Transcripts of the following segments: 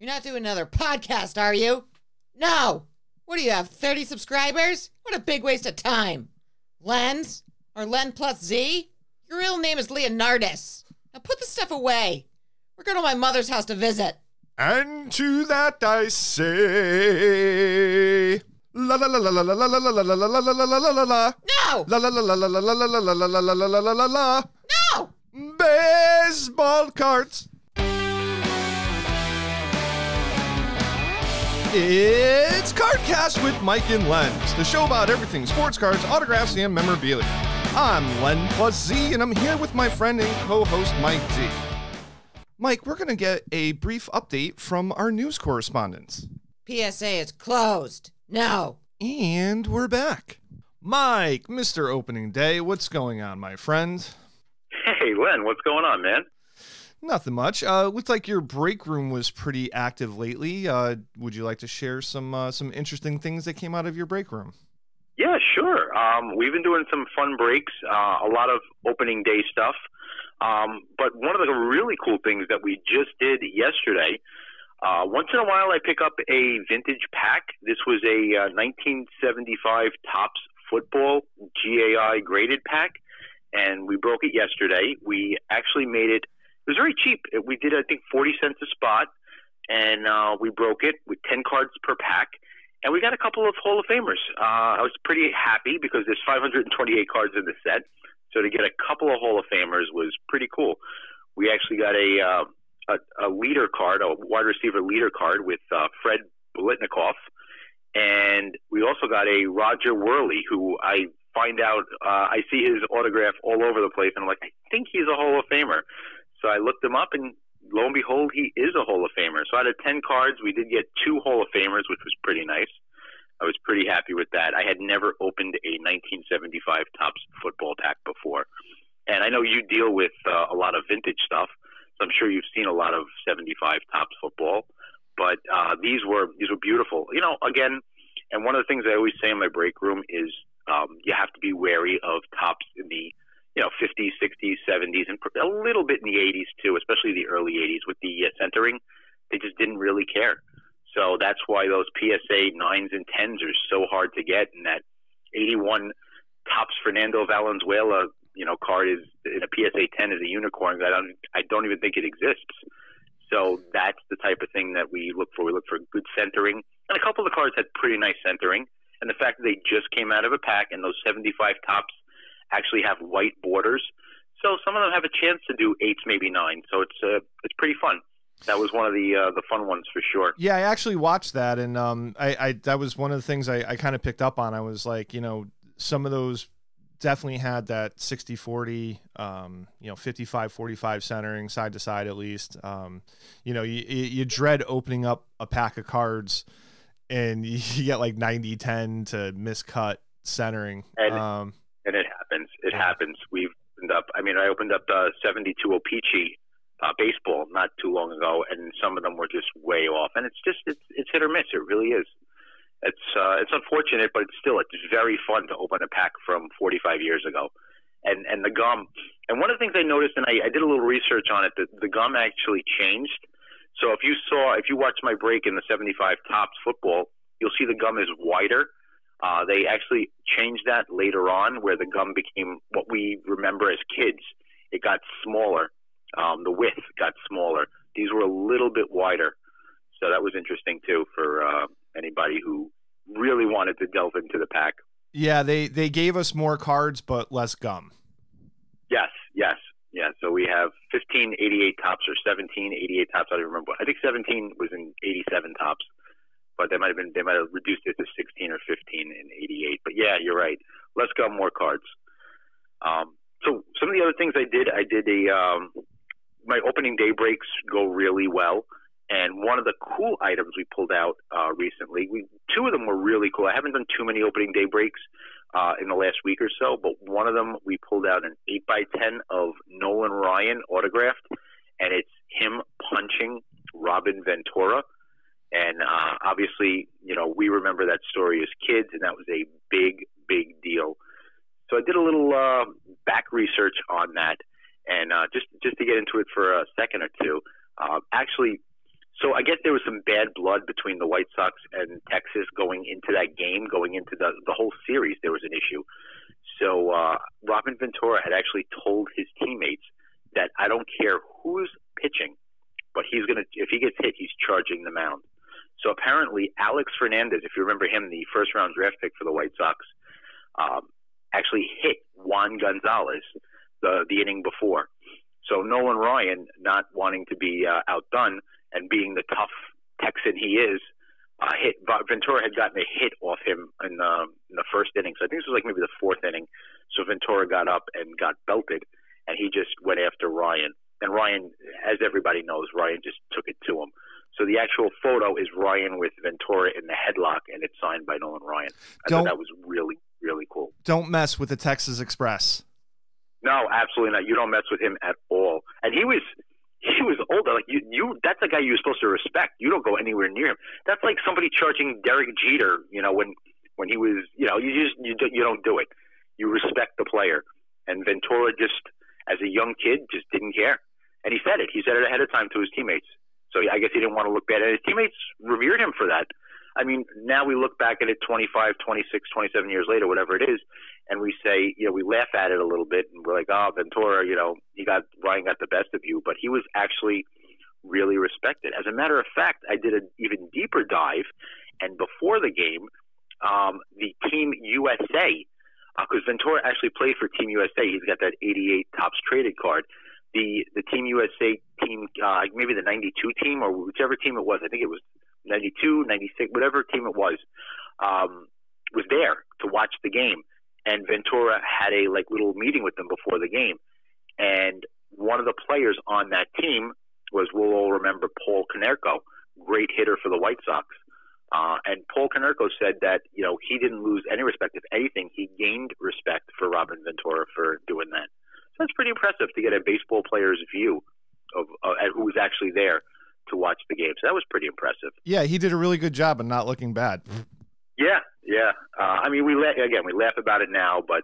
You're not doing another podcast, are you? No! What do you have, 30 subscribers? What a big waste of time. Lenz? Or Len plus Z? Your real name is Leonardus. Now put the stuff away. We're going to my mother's house to visit. And to that I say, la la la la la la la la la la la la la la la la. No! La la la la la la la la la la la la la la la la. No! Baseball cards. It's CardKast with Mike and Lenz, the show about everything sports cards, autographs, and memorabilia. I'm Len plus Z, and I'm here with my friend and co-host Mike Z. Mike, we're going to get a brief update from our news correspondents. PSA is closed. No. And we're back. Mike, Mr. Opening Day, what's going on, my friend? Hey, Len, what's going on, man? Nothing much. Looks like your break room was pretty active lately. Would you like to share some interesting things that came out of your break room? Yeah, sure. We've been doing some fun breaks, a lot of opening day stuff. But one of the really cool things that we just did yesterday, once in a while I pick up a vintage pack. This was a 1975 Topps football GAI graded pack, and we broke it yesterday. We actually made it. It was very cheap. We did, I think, 40 cents a spot, and we broke it with 10 cards per pack, and we got a couple of Hall of Famers. I was pretty happy because there's 528 cards in the set, so to get a couple of Hall of Famers was pretty cool. We actually got a leader card, a wide receiver leader card with Fred Biletnikoff, and we also got a Roger Worley, who I find out, I see his autograph all over the place, and I'm like, I think he's a Hall of Famer. So I looked him up, and lo and behold, he is a Hall of Famer. So out of 10 cards, we did get 2 Hall of Famers, which was pretty nice. I was pretty happy with that. I had never opened a 1975 Topps football pack before. And I know you deal with a lot of vintage stuff, so I'm sure you've seen a lot of 75 Topps football. But these were beautiful. You know, again, and one of the things I always say in my break room is you have to be wary of Topps in the 50s, 60s, 70s, and a little bit in the 80s too, especially the early 80s with the centering. They just didn't really care. So that's why those PSA 9s and 10s are so hard to get. And that 81 Topps Fernando Valenzuela, card is in a PSA 10 is a unicorn. I don't even think it exists. So that's the type of thing that we look for. We look for good centering. And a couple of the cards had pretty nice centering. And the fact that they just came out of a pack and those 75 Topps actually have white borders, so some of them have a chance to do 8s, maybe 9s. So it's pretty fun. That was one of the fun ones for sure. Yeah, I actually watched that, and I that was one of the things I kind of picked up on. I was like, some of those definitely had that 60-40, 55-45 centering, side to side at least. You dread opening up a pack of cards and you get like 90-10 to miscut centering. And it happens. It happens. We've opened up. I opened up the 72 Opeachy baseball not too long ago, and some of them were just way off. And it's hit or miss. It really is. It's unfortunate, but it's very fun to open a pack from 45 years ago. And the gum. And one of the things I noticed, and I did a little research on it, the gum actually changed. So if you watch my break in the 75 Topps football, you'll see the gum is wider. They actually changed that later on, where the gum became what we remember as kids. It got smaller. The width got smaller. These were a little bit wider. So that was interesting, too, for anybody who really wanted to delve into the pack. Yeah, they gave us more cards, but less gum. Yes. Yeah, so we have 15 88 Topps or 17 88 Topps. I don't remember. I think 17 was in 87 Topps. But they might have reduced it to 16 or 15 in 88. But yeah, you're right. Less gum, more cards. So some of the other things I did my opening day breaks go really well. And one of the cool items we pulled out recently, 2 of them were really cool. I haven't done too many opening day breaks in the last week or so, but one of them we pulled out an 8x10 of Nolan Ryan autographed, and it's him punching Robin Ventura. And obviously, we remember that story as kids, and that was a big, big deal. So I did a little back research on that, and just to get into it for a second or two. Actually, So I guess there was some bad blood between the White Sox and Texas going into that game, going into the whole series. There was an issue. So Robin Ventura had actually told his teammates that I don't care who's pitching, but if he gets hit, he's charging the mound. So apparently Alex Fernandez, if you remember him, the first-round draft pick for the White Sox, actually hit Juan Gonzalez the inning before. So Nolan Ryan, not wanting to be outdone and being the tough Texan he is, Ventura had gotten a hit off him in the first inning. So I think this was like maybe the fourth inning. So Ventura got up and got belted, and he just went after Ryan. And Ryan, as everybody knows, Ryan just took it to him. So the actual photo is Ryan with Ventura in the headlock, and it's signed by Nolan Ryan. I thought that was really, really cool. Don't mess with the Texas Express. No, absolutely not. You don't mess with him at all. And he was older. Like you, that's a guy you're supposed to respect. You don't go anywhere near him. That's like somebody charging Derek Jeter. When he was, you don't do it. You respect the player. And Ventura just, as a young kid, just didn't care. And he said it. He said it ahead of time to his teammates. So I guess he didn't want to look bad. And his teammates revered him for that. I mean, now we look back at it 25, 26, 27 years later, whatever it is, and we say, we laugh at it a little bit, and we're like, oh, Ventura, Ryan got the best of you. But he was actually really respected. As a matter of fact, I did an even deeper dive, and before the game, the Team USA, because Ventura actually played for Team USA. He's got that 88 Topps traded card. The Team USA team, maybe the 92 team or whichever team it was, I think it was 92, 96, whatever team it was there to watch the game. And Ventura had a little meeting with them before the game. And one of the players on that team was, we'll all remember, Paul Konerko, great hitter for the White Sox. And Paul Konerko said that, he didn't lose any respect. If anything, he gained respect for Robin Ventura for doing that. So that's pretty impressive to get a baseball player's view of who was actually there to watch the game. So that was pretty impressive. Yeah, he did a really good job of not looking bad. Yeah. I mean, we laugh about it now, but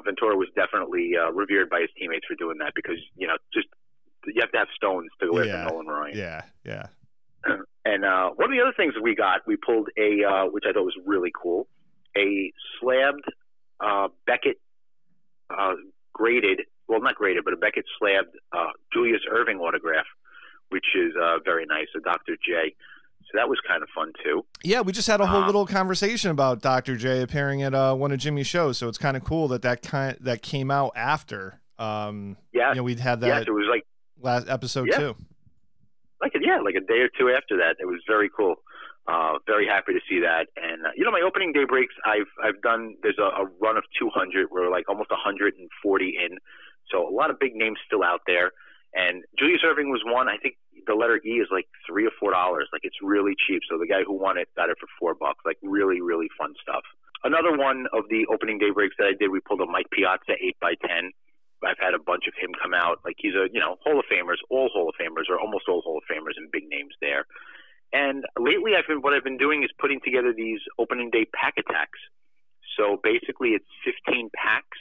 Ventura was definitely revered by his teammates for doing that because you have to have stones to go after Nolan Ryan. Yeah. And one of the other things we pulled which I thought was really cool, a slabbed Beckett graded, well, not graded, but a Beckett slabbed Julius Erving autograph, which is very nice, a Dr. J. So that was kind of fun, too. Yeah, we just had a whole little conversation about Dr. J appearing at one of Jimmy's shows, so it's kind of cool that came out after. We'd had that. Yes, it was like last episode, too. Like a day or two after that. It was very cool. Very happy to see that. And, my opening day breaks, I've done, there's a run of 200. We're like almost 140 in. So a lot of big names still out there. And Julius Erving was one. I think the letter E is like $3 or $4. Like it's really cheap. So the guy who won it got it for $4. Like really, really fun stuff. Another one of the opening day breaks that I did, we pulled a Mike Piazza 8x10. I've had a bunch of him come out. Like he's a, Hall of Famers, all Hall of Famers, or almost all Hall of Famers and big names there. And lately what I've been doing is putting together these opening day pack attacks. So basically it's 15 packs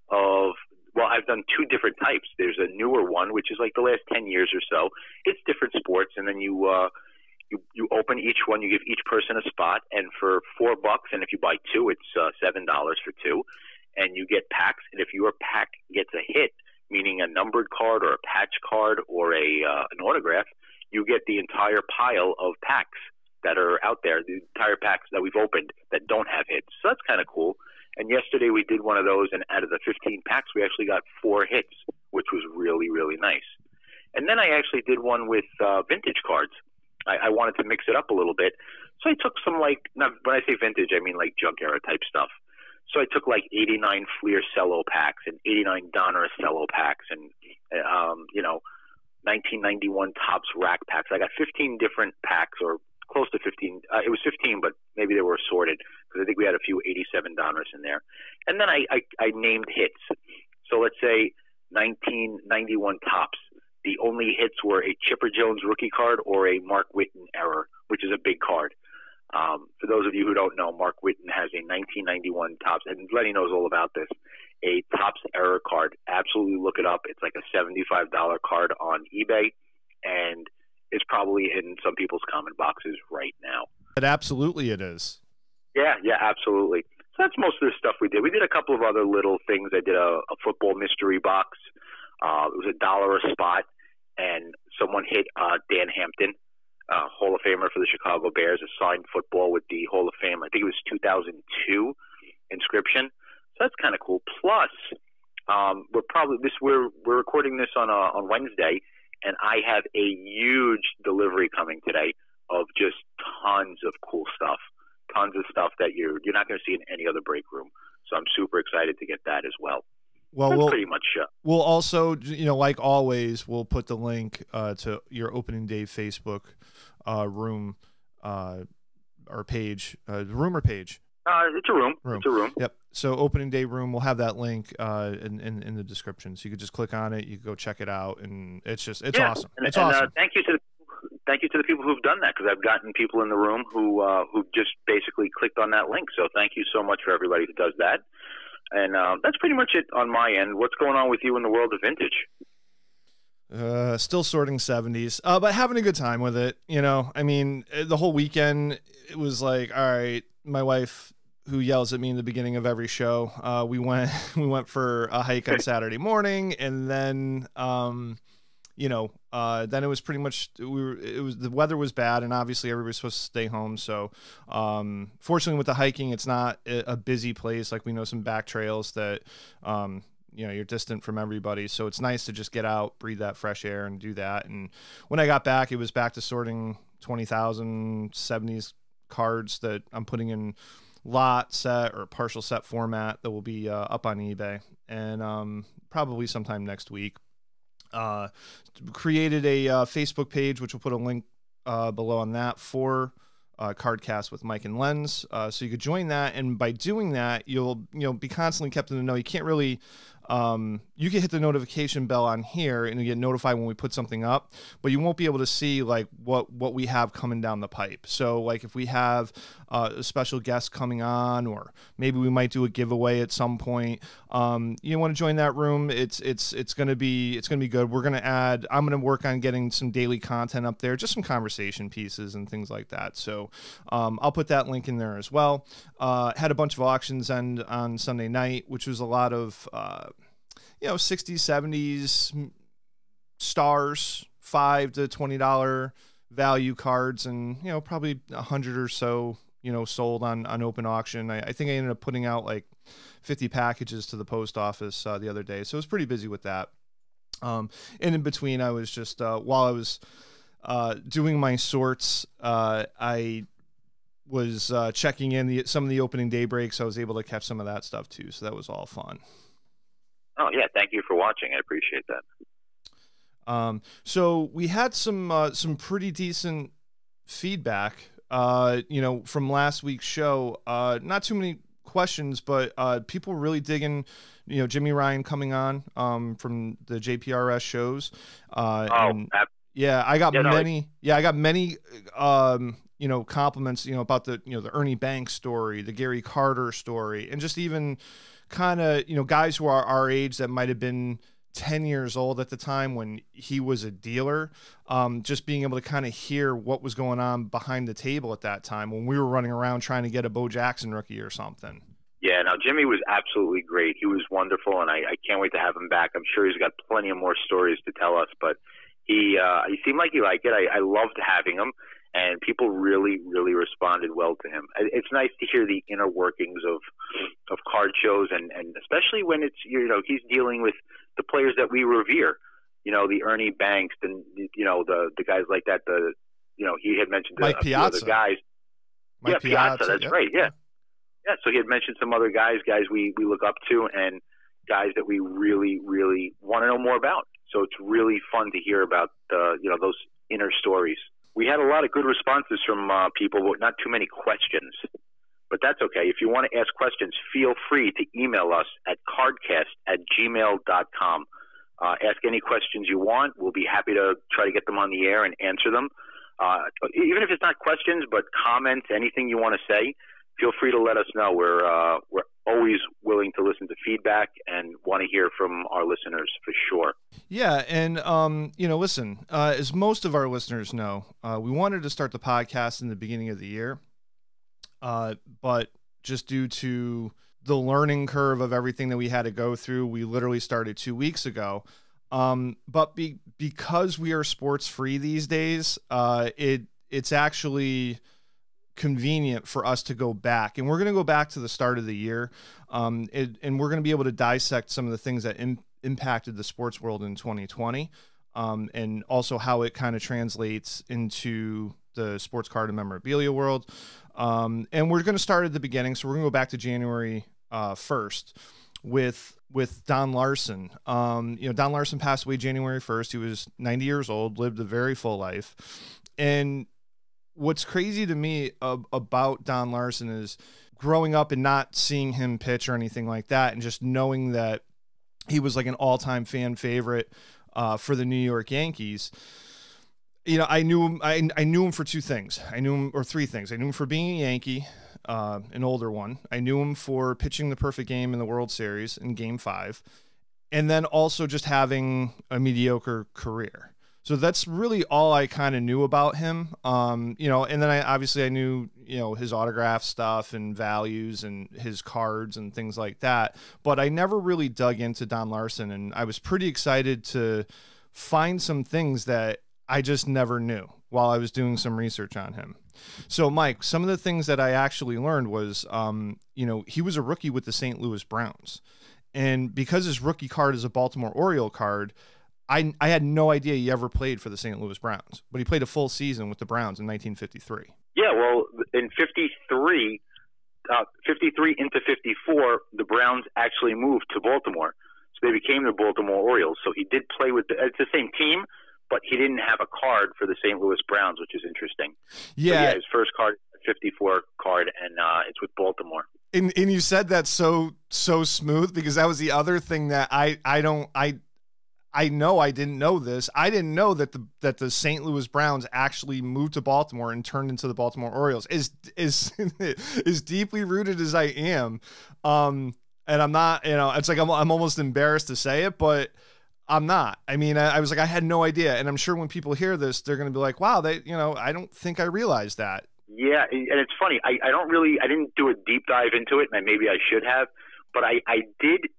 of, well, I've done two different types. There's a newer one, which is like the last 10 years or so. It's different sports. And then you open each one, you give each person a spot, and for $4, and if you buy two, it's $7 for two. And you get packs, and if your pack gets a hit, meaning a numbered card or a patch card or an autograph, you get the entire pile of packs that are out there, the entire packs that we've opened that don't have hits. So that's kind of cool. And yesterday we did one of those, and out of the 15 packs, we actually got 4 hits, which was really, really nice. And then I actually did one with vintage cards. I wanted to mix it up a little bit. So I took some when I say vintage, I mean like junk era type stuff. So I took like 89 Fleer cello packs and 89 Donner cello packs and, 1991 Topps rack packs. I got 15 different packs, or close to 15. It was 15, but maybe they were assorted because I think we had a few 87 Donners in there. And then I named hits. So let's say 1991 Topps. The only hits were a Chipper Jones rookie card or a Mark Whitten error, which is a big card. For those of you who don't know, Mark Whitten has a 1991 Topps, and Lenny knows all about this, a Topps error card. Absolutely look it up. It's like a $75 card on eBay, and is probably in some people's comment boxes right now. But absolutely it is. Yeah, absolutely. So that's most of the stuff we did. We did a couple of other little things. I did a football mystery box. It was $1 a spot, and someone hit Dan Hampton, Hall of Famer for the Chicago Bears, a signed football with the Hall of Fame. I think it was 2002 inscription. So that's kind of cool. Plus, we're recording this on Wednesday, and I have a huge delivery coming today of just tons of cool stuff. Tons of stuff that you're not going to see in any other break room. So I'm super excited to get that as well. Well, that's pretty much. We'll also, like always, we'll put the link to your opening day Facebook room or page, room or page. It's a room. It's a room. Yep. So opening day room, we'll have that link in the description. So you could just click on it. You can go check it out, and it's awesome. It's awesome. Thank you to the people who've done that, because I've gotten people in the room who just basically clicked on that link. So thank you so much for everybody who does that. And that's pretty much it on my end. What's going on with you in the world of vintage? Still sorting 70s, but having a good time with it. I mean, the whole weekend, it was like, all right, my wife, who yells at me in the beginning of every show, we went for a hike on Saturday morning, and then then it was pretty much the weather was bad, and obviously everybody's supposed to stay home. So fortunately with the hiking, it's not a busy place. Like, we know some back trails that you're distant from everybody, so it's nice to just get out, breathe that fresh air, and do that. And when I got back, it was back to sorting 20,000 70s cards that I'm putting in lot, set, or partial set format that will be up on eBay, and probably sometime next week. Created a Facebook page, which we'll put a link below on that, for CardKast with Mike and Lenz, so you could join that, and by doing that, you'll be constantly kept in the know. You can't really you can hit the notification bell on here and you get notified when we put something up, but you won't be able to see like what we have coming down the pipe. So like if we have a special guest coming on, or maybe we might do a giveaway at some point, you want to join that room. It's gonna be good. I'm gonna work on getting some daily content up there, just some conversation pieces and things like that. So I'll put that link in there as well. Had a bunch of auctions end on Sunday night, which was a lot of 60s, 70s stars, $5 to $20 value cards, and probably 100 or so sold on open auction. I think I ended up putting out like 50 packages to the post office the other day, so I was pretty busy with that. And in between, I was just while I was doing my sorts, I was checking in some of the opening day breaks. I was able to catch some of that stuff too, so that was all fun. Oh yeah, thank you for watching. I appreciate that. So we had some pretty decent feedback, from last week's show. Not too many questions, but people were really digging, Jimmy Ryan coming on from the JPRS shows. Yeah, I got many compliments, about the Ernie Banks story, the Gary Carter story, and just even kind of, guys who are our age that might have been 10 years old at the time when he was a dealer, just being able to kind of hear what was going on behind the table at that time when we were running around trying to get a Bo Jackson rookie or something. Yeah, no, Jimmy was absolutely great. He was wonderful, and I can't wait to have him back. I'm sure he's got plenty of more stories to tell us, but he seemed like he liked it. I loved having him, and people really, really responded well to him. It's nice to hear the inner workings of card shows, and especially when it's, he's dealing with the players that we revere, the Ernie Banks, and, the guys like that, he had mentioned Mike Piazza. Other guys. Mike Piazza, that's right, yeah. Yeah, so he had mentioned some other guys we look up to, and guys that we really, really want to know more about. So it's really fun to hear about, those inner stories. We had a lot of good responses from people, but not too many questions. But that's okay. If you want to ask questions, feel free to email us at cardcast@gmail.com. Ask any questions you want. We'll be happy to try to get them on the air and answer them. Even if it's not questions, but comments, anything you want to say, feel free to let us know. We're always willing to listen to feedback and want to hear from our listeners for sure. Yeah. And, listen, as most of our listeners know, we wanted to start the podcast in the beginning of the year, but just due to the learning curve of everything that we had to go through, we literally started 2 weeks ago. But because we are sports free these days, it's actually convenient for us to go back, and we're going to go back to the start of the year. And we're going to be able to dissect some of the things that impacted the sports world in 2020. And also how it kind of translates into the sports card and memorabilia world. And we're going to start at the beginning. So we're going to go back to January 1st with Don Larsen. Don Larsen passed away January 1st. He was 90 years old, lived a very full life. And what's crazy to me about Don Larsen is growing up and not seeing him pitch or anything like that, and just knowing that he was like an all-time fan favorite for the New York Yankees. I knew him. I knew him for three things. I knew him for being a Yankee, an older one. I knew him for pitching the perfect game in the World Series in Game 5, and then also just having a mediocre career. So that's really all I kind of knew about him. And then I knew, his autograph stuff and values and his cards and things like that. But I never really dug into Don Larsen, and I was pretty excited to find some things that I just never knew while I was doing some research on him. So, Mike, some of the things that I actually learned was, he was a rookie with the St. Louis Browns. And because his rookie card is a Baltimore Oriole card, I had no idea he ever played for the St. Louis Browns, but he played a full season with the Browns in 1953. Yeah, well, in 53 into 54, the Browns actually moved to Baltimore. So they became the Baltimore Orioles. So he did play it's the same team, but he didn't have a card for the St. Louis Browns, which is interesting. Yeah. So his first card, 54 card, and it's with Baltimore. And you said that so smooth, because that was the other thing that I didn't know this. I didn't know that the St. Louis Browns actually moved to Baltimore and turned into the Baltimore Orioles. As deeply rooted as I am, and I'm not, it's like I'm almost embarrassed to say it, but I'm not. I mean, I was like, I had no idea, and I'm sure when people hear this, they're going to be like, "Wow, I don't think I realized that." Yeah, and it's funny. I didn't do a deep dive into it, and maybe I should have, but I did.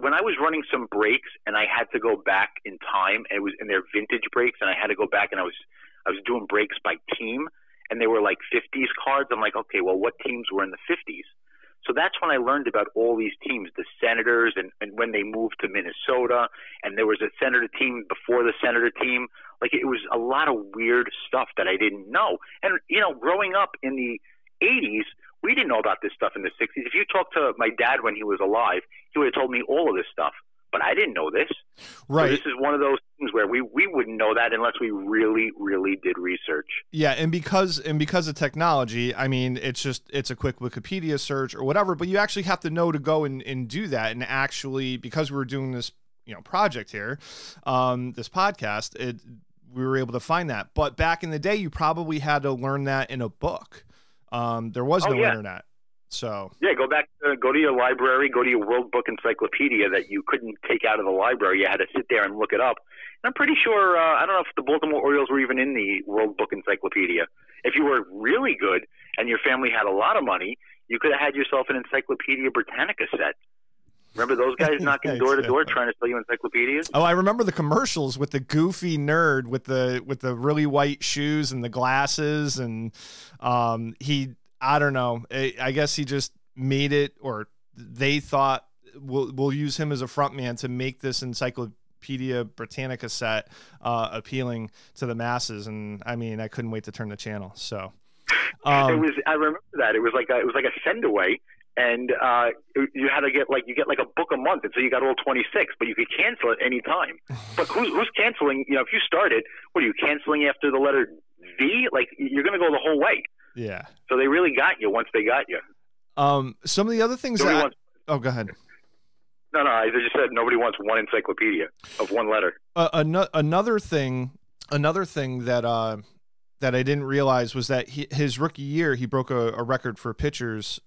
When I was running some breaks and I had to go back in time, and it was in their vintage breaks, and I had to go back and I was doing breaks by team, and they were like 50s cards. I'm like, okay, well, what teams were in the 50s? So that's when I learned about all these teams, the Senators, and when they moved to Minnesota, and there was a Senator team before the Senator team. Like, it was a lot of weird stuff that I didn't know. And, growing up in the 80s, we didn't know about this stuff in the 60s. If you talked to my dad when he was alive, he would have told me all of this stuff. But I didn't know this. Right. So this is one of those things where we wouldn't know that unless we really, really did research. Yeah, and because of technology, I mean, it's a quick Wikipedia search or whatever, but you actually have to know to go and do that. And actually, because we were doing this, project here, this podcast, we were able to find that. But back in the day, you probably had to learn that in a book. There was no internet. So yeah, go to your library, go to your World Book Encyclopedia that you couldn't take out of the library. You had to sit there and look it up. And I'm pretty sure, I don't know if the Baltimore Orioles were even in the World Book Encyclopedia. If you were really good and your family had a lot of money, you could have had yourself an Encyclopedia Britannica set. Remember those guys knocking door to door trying to sell you encyclopedias? Oh, I remember the commercials with the goofy nerd with the really white shoes and the glasses, and I don't know. I guess he just made it, or they thought we'll use him as a front man to make this Encyclopedia Britannica set appealing to the masses. And I mean, I couldn't wait to turn the channel. So I remember that it was like a send away. And you had to get a book a month, and so you got all 26, but you could cancel at any time. But who's canceling? If you started, what are you canceling after the letter V? Like, you're going to go the whole way. Yeah. So they really got you once they got you. Some of the other things. Go ahead. No, I just said nobody wants one encyclopedia of one letter. Another thing that I didn't realize was that his rookie year, he broke a record for pitchers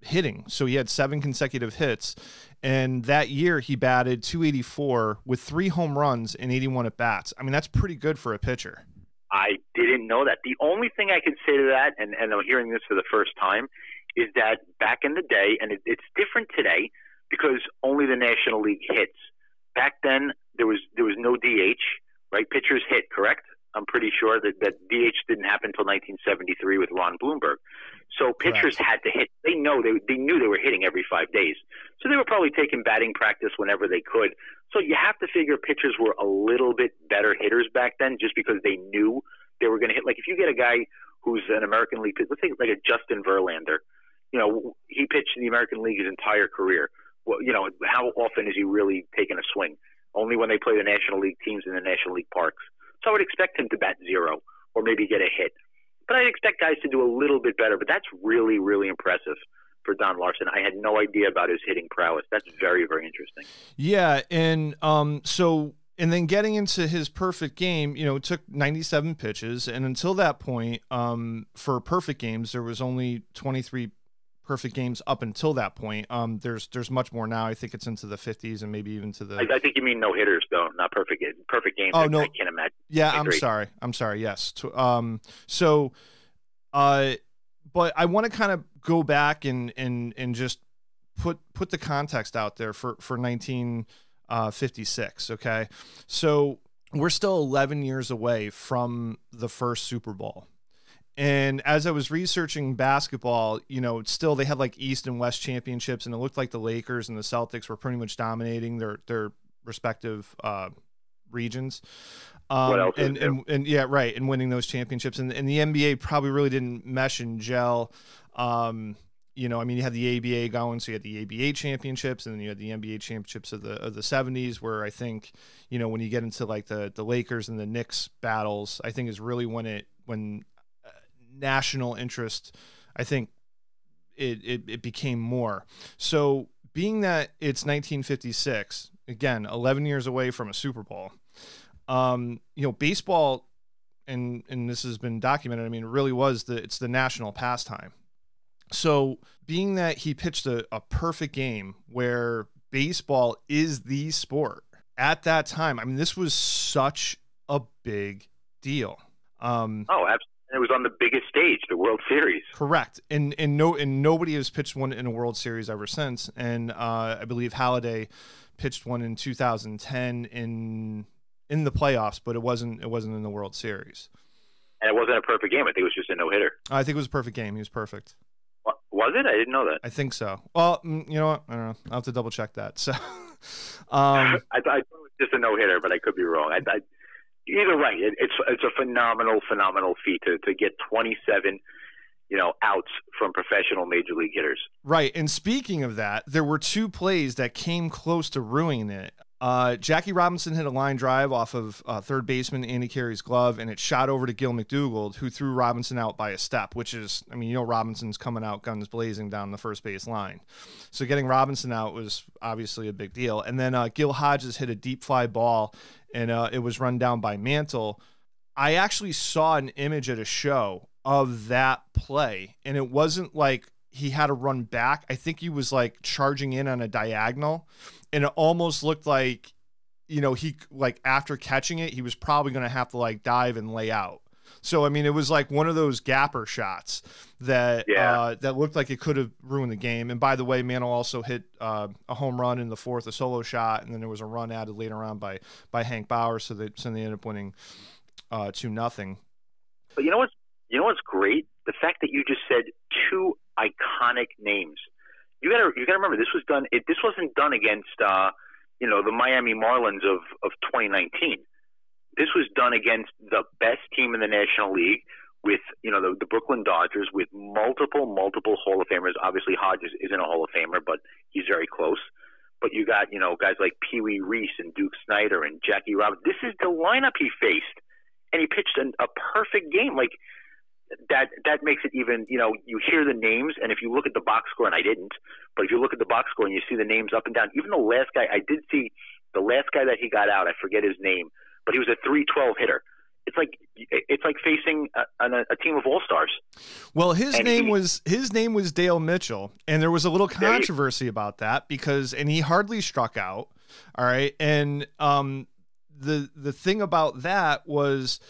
hitting. So he had 7 consecutive hits. And that year he batted .284 with 3 home runs and 81 at-bats. I mean, that's pretty good for a pitcher. I didn't know that. The only thing I could say to that, and I'm hearing this for the first time, is that back in the day, and it's different today because only the National League hits. Back then, there was no DH, right? Pitchers hit, correct? I'm pretty sure that DH didn't happen until 1973 with Ron Bloomberg. So pitchers had to hit. They knew they were hitting every 5 days. So they were probably taking batting practice whenever they could. So you have to figure pitchers were a little bit better hitters back then just because they knew they were going to hit. Like if you get a guy who's an American League pitcher, let's say like a Justin Verlander, he pitched in the American League his entire career. Well, how often is he really taking a swing? Only when they play the National League teams in the National League parks. So I would expect him to bat 0 or maybe get a hit. But I'd expect guys to do a little bit better. But that's really, really impressive for Don Larsen. I had no idea about his hitting prowess. That's very, very interesting. Yeah, and and then getting into his perfect game, it took 97 pitches. And until that point, for perfect games, there was only 23 perfect games up until that point. There's much more now. I think it's into the 50s and maybe even to the. I think you mean no hitters though, not perfect games. Perfect games. Oh no, I can't imagine. Yeah, I'm sorry. Yes. But I want to kind of go back and just put the context out there for 1956. Okay, so we're still 11 years away from the first Super Bowl. And as I was researching basketball, still they had like East and West championships, and it looked like the Lakers and the Celtics were pretty much dominating their respective regions. What else and yeah, right, and winning those championships. And the NBA probably really didn't mesh and gel. You had the ABA going, so you had the ABA championships, and then you had the NBA championships of the 70s, where I think, when you get into like the Lakers and the Knicks battles, I think is really when national interest, I think it became more. So being that it's 1956, again, 11 years away from a Super Bowl, baseball, and this has been documented, I mean, it really was it's the national pastime. So being that he pitched a perfect game where baseball is the sport at that time, I mean, this was such a big deal. Absolutely. It was on the biggest stage, the World Series. Correct. And nobody has pitched one in a World Series ever since. And I believe Halladay pitched one in 2010 in the playoffs, but it wasn't in the World Series. And it wasn't a perfect game. I think it was just a no-hitter. I think it was a perfect game. He was perfect. Was it? I didn't know that. I think so. Well, you know what? I don't know. I'll have to double check that. So, I thought it was just a no-hitter, but I could be wrong. Either way, it's a phenomenal feat to get 27, outs from professional major league hitters. Right. And speaking of that, there were 2 plays that came close to ruining it. Jackie Robinson hit a line drive off of third baseman Andy Carey's glove, and it shot over to Gil McDougald, who threw Robinson out by a step, which is, Robinson's coming out guns blazing down the first base line. So getting Robinson out was obviously a big deal. And then Gil Hodges hit a deep fly ball, and it was run down by Mantle. I actually saw an image at a show of that play, and it wasn't like he had to run back. I think he was like charging in on a diagonal, and it almost looked like, he like after catching it, he was probably going to have to like dive and lay out. So, I mean, it was like one of those gapper shots that looked like it could have ruined the game. And by the way, Mantle also hit a home run in the 4th, a solo shot, and then there was a run added later on by Hank Bauer, so they ended up winning 2-0. But you know what's great? The fact that you just said 2 iconic names. You gotta remember, this wasn't done against the Miami Marlins of 2019. This was done against the best team in the National League, with the Brooklyn Dodgers, with multiple Hall of Famers. Obviously, Hodges isn't a Hall of Famer, but he's very close. But you got guys like Pee Wee Reese and Duke Snider and Jackie Robinson. This is the lineup he faced, and he pitched a perfect game. Like that makes it even. You hear the names, and if you look at the box score, and I didn't, but if you look at the box score and you see the names up and down, even the last guy, I did see the last guy that he got out. I forget his name, but he was a .312 hitter. it's like facing a team of all-stars. Well, his name was Dale Mitchell, and there was a little controversy about that and he hardly struck out. All right, and the thing about that was,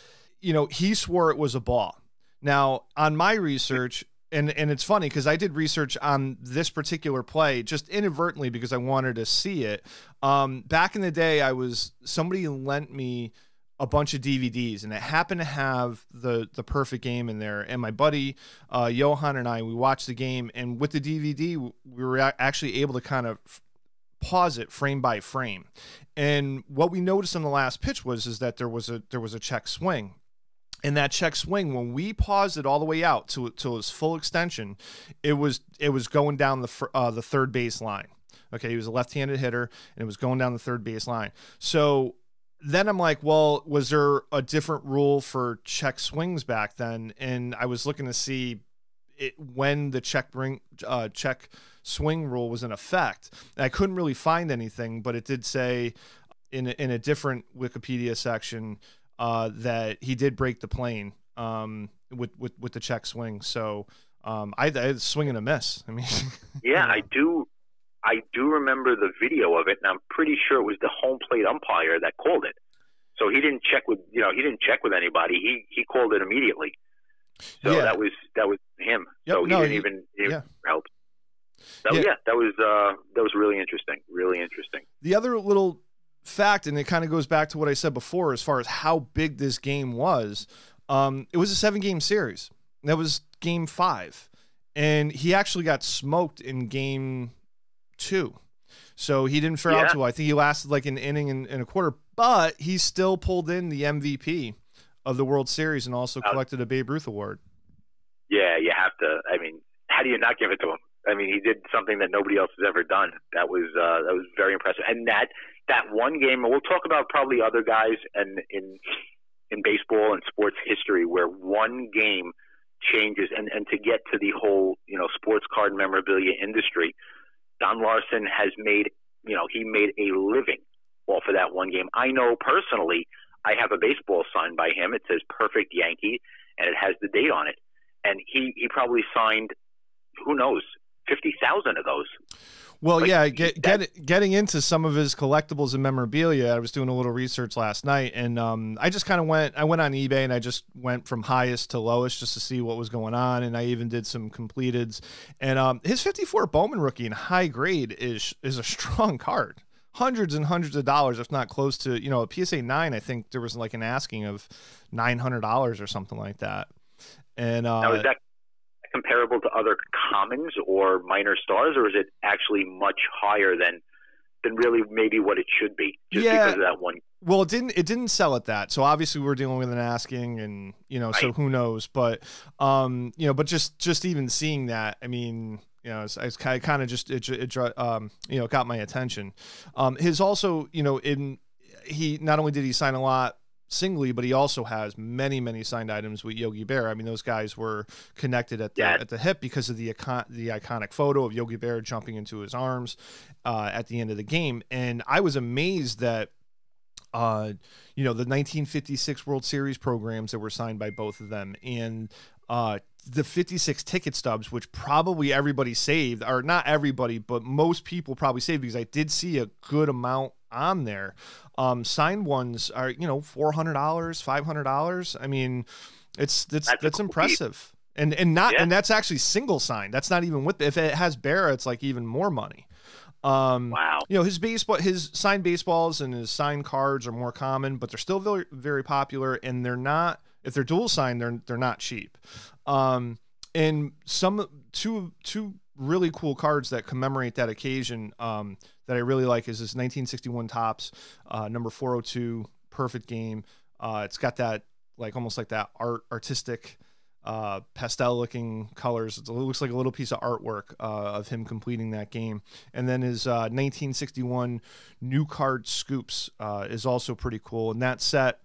he swore it was a ball. Now, on my research, and it's funny because I did research on this particular play just inadvertently because I wanted to see it. Back in the day, somebody lent me a bunch of DVDs, and it happened to have the perfect game in there. And my buddy Johan and we watched the game, and with the DVD, we were actually able to kind of pause it frame by frame. And what we noticed in the last pitch is that there was a check swing. And that check swing, when we paused it all the way out to its full extension, it was going down the third base line. Okay, he was a left-handed hitter, and it was going down the third base line. So then I'm like, well, was there a different rule for check swings back then? And I was looking to see when the check swing rule was in effect. And I couldn't really find anything, but it did say in a different Wikipedia section that he did break the plane with the check swing. So I had swing and a miss. I mean, yeah, I do remember the video of it, and I'm pretty sure it was the home plate umpire that called it. So he didn't check with anybody. He called it immediately. So yeah. that was him. Yep, so he didn't even help. That was really interesting. Really interesting. The other little fact, and it kind of goes back to what I said before as far as how big this game was, it was a 7-game series. That was game 5, and he actually got smoked in game 2, so he didn't fare out too well. I think he lasted like an inning and a quarter, but he still pulled in the MVP of the World Series and also collected a Babe Ruth award. Yeah, you have to. I mean, how do you not give it to him? I mean, he did something that nobody else has ever done. That was very impressive. And that one game, and we'll talk about probably other guys and in baseball and sports history where one game changes, and to get to the whole sports card memorabilia industry, Don Larsen has made he made a living off of that one game. I know personally, I have a baseball signed by him. It says Perfect Yankee, and it has the date on it. And he probably signed, who knows, 50,000 of those. Well, getting into some of his collectibles and memorabilia, I was doing a little research last night, and I just kind of went on eBay, and I just went from highest to lowest just to see what was going on, and I even did some completeds. And his 54 Bowman rookie in high grade is a strong card. Hundreds and hundreds of dollars, if not close to, a PSA 9, I think there was like an asking of $900 or something like that. And now, is that comparable to other commons or minor stars, or is it actually much higher than really maybe what it should be because of that one? Well, it didn't sell at that. So obviously we're dealing with an asking, and right. So who knows, but but just even seeing that, I mean, it's kind of just it got my attention. His also, he not only did he sign a lot singly, but he also has many signed items with Yogi Berra. I mean, those guys were connected at the hip because of the iconic photo of Yogi Berra jumping into his arms at the end of the game. And I was amazed that the 1956 World Series programs that were signed by both of them, and the 56 ticket stubs, which probably everybody saved, or not everybody, but most people probably saved, because I did see a good amount on there. Signed ones are, $400, $500. I mean, that's impressive. And that's actually single signed. That's not even with, if it has Berra, it's like even more money. Wow. His signed baseballs and his signed cards are more common, but they're still very, very popular, and they're not, if they're dual signed, they're not cheap. And two really cool cards that commemorate that occasion, that I really like, is this 1961 Topps, number 402, perfect game. It's got that, like, almost like that artistic, pastel looking colors. It looks like a little piece of artwork of him completing that game. And then his 1961 New Card Scoops is also pretty cool. And that set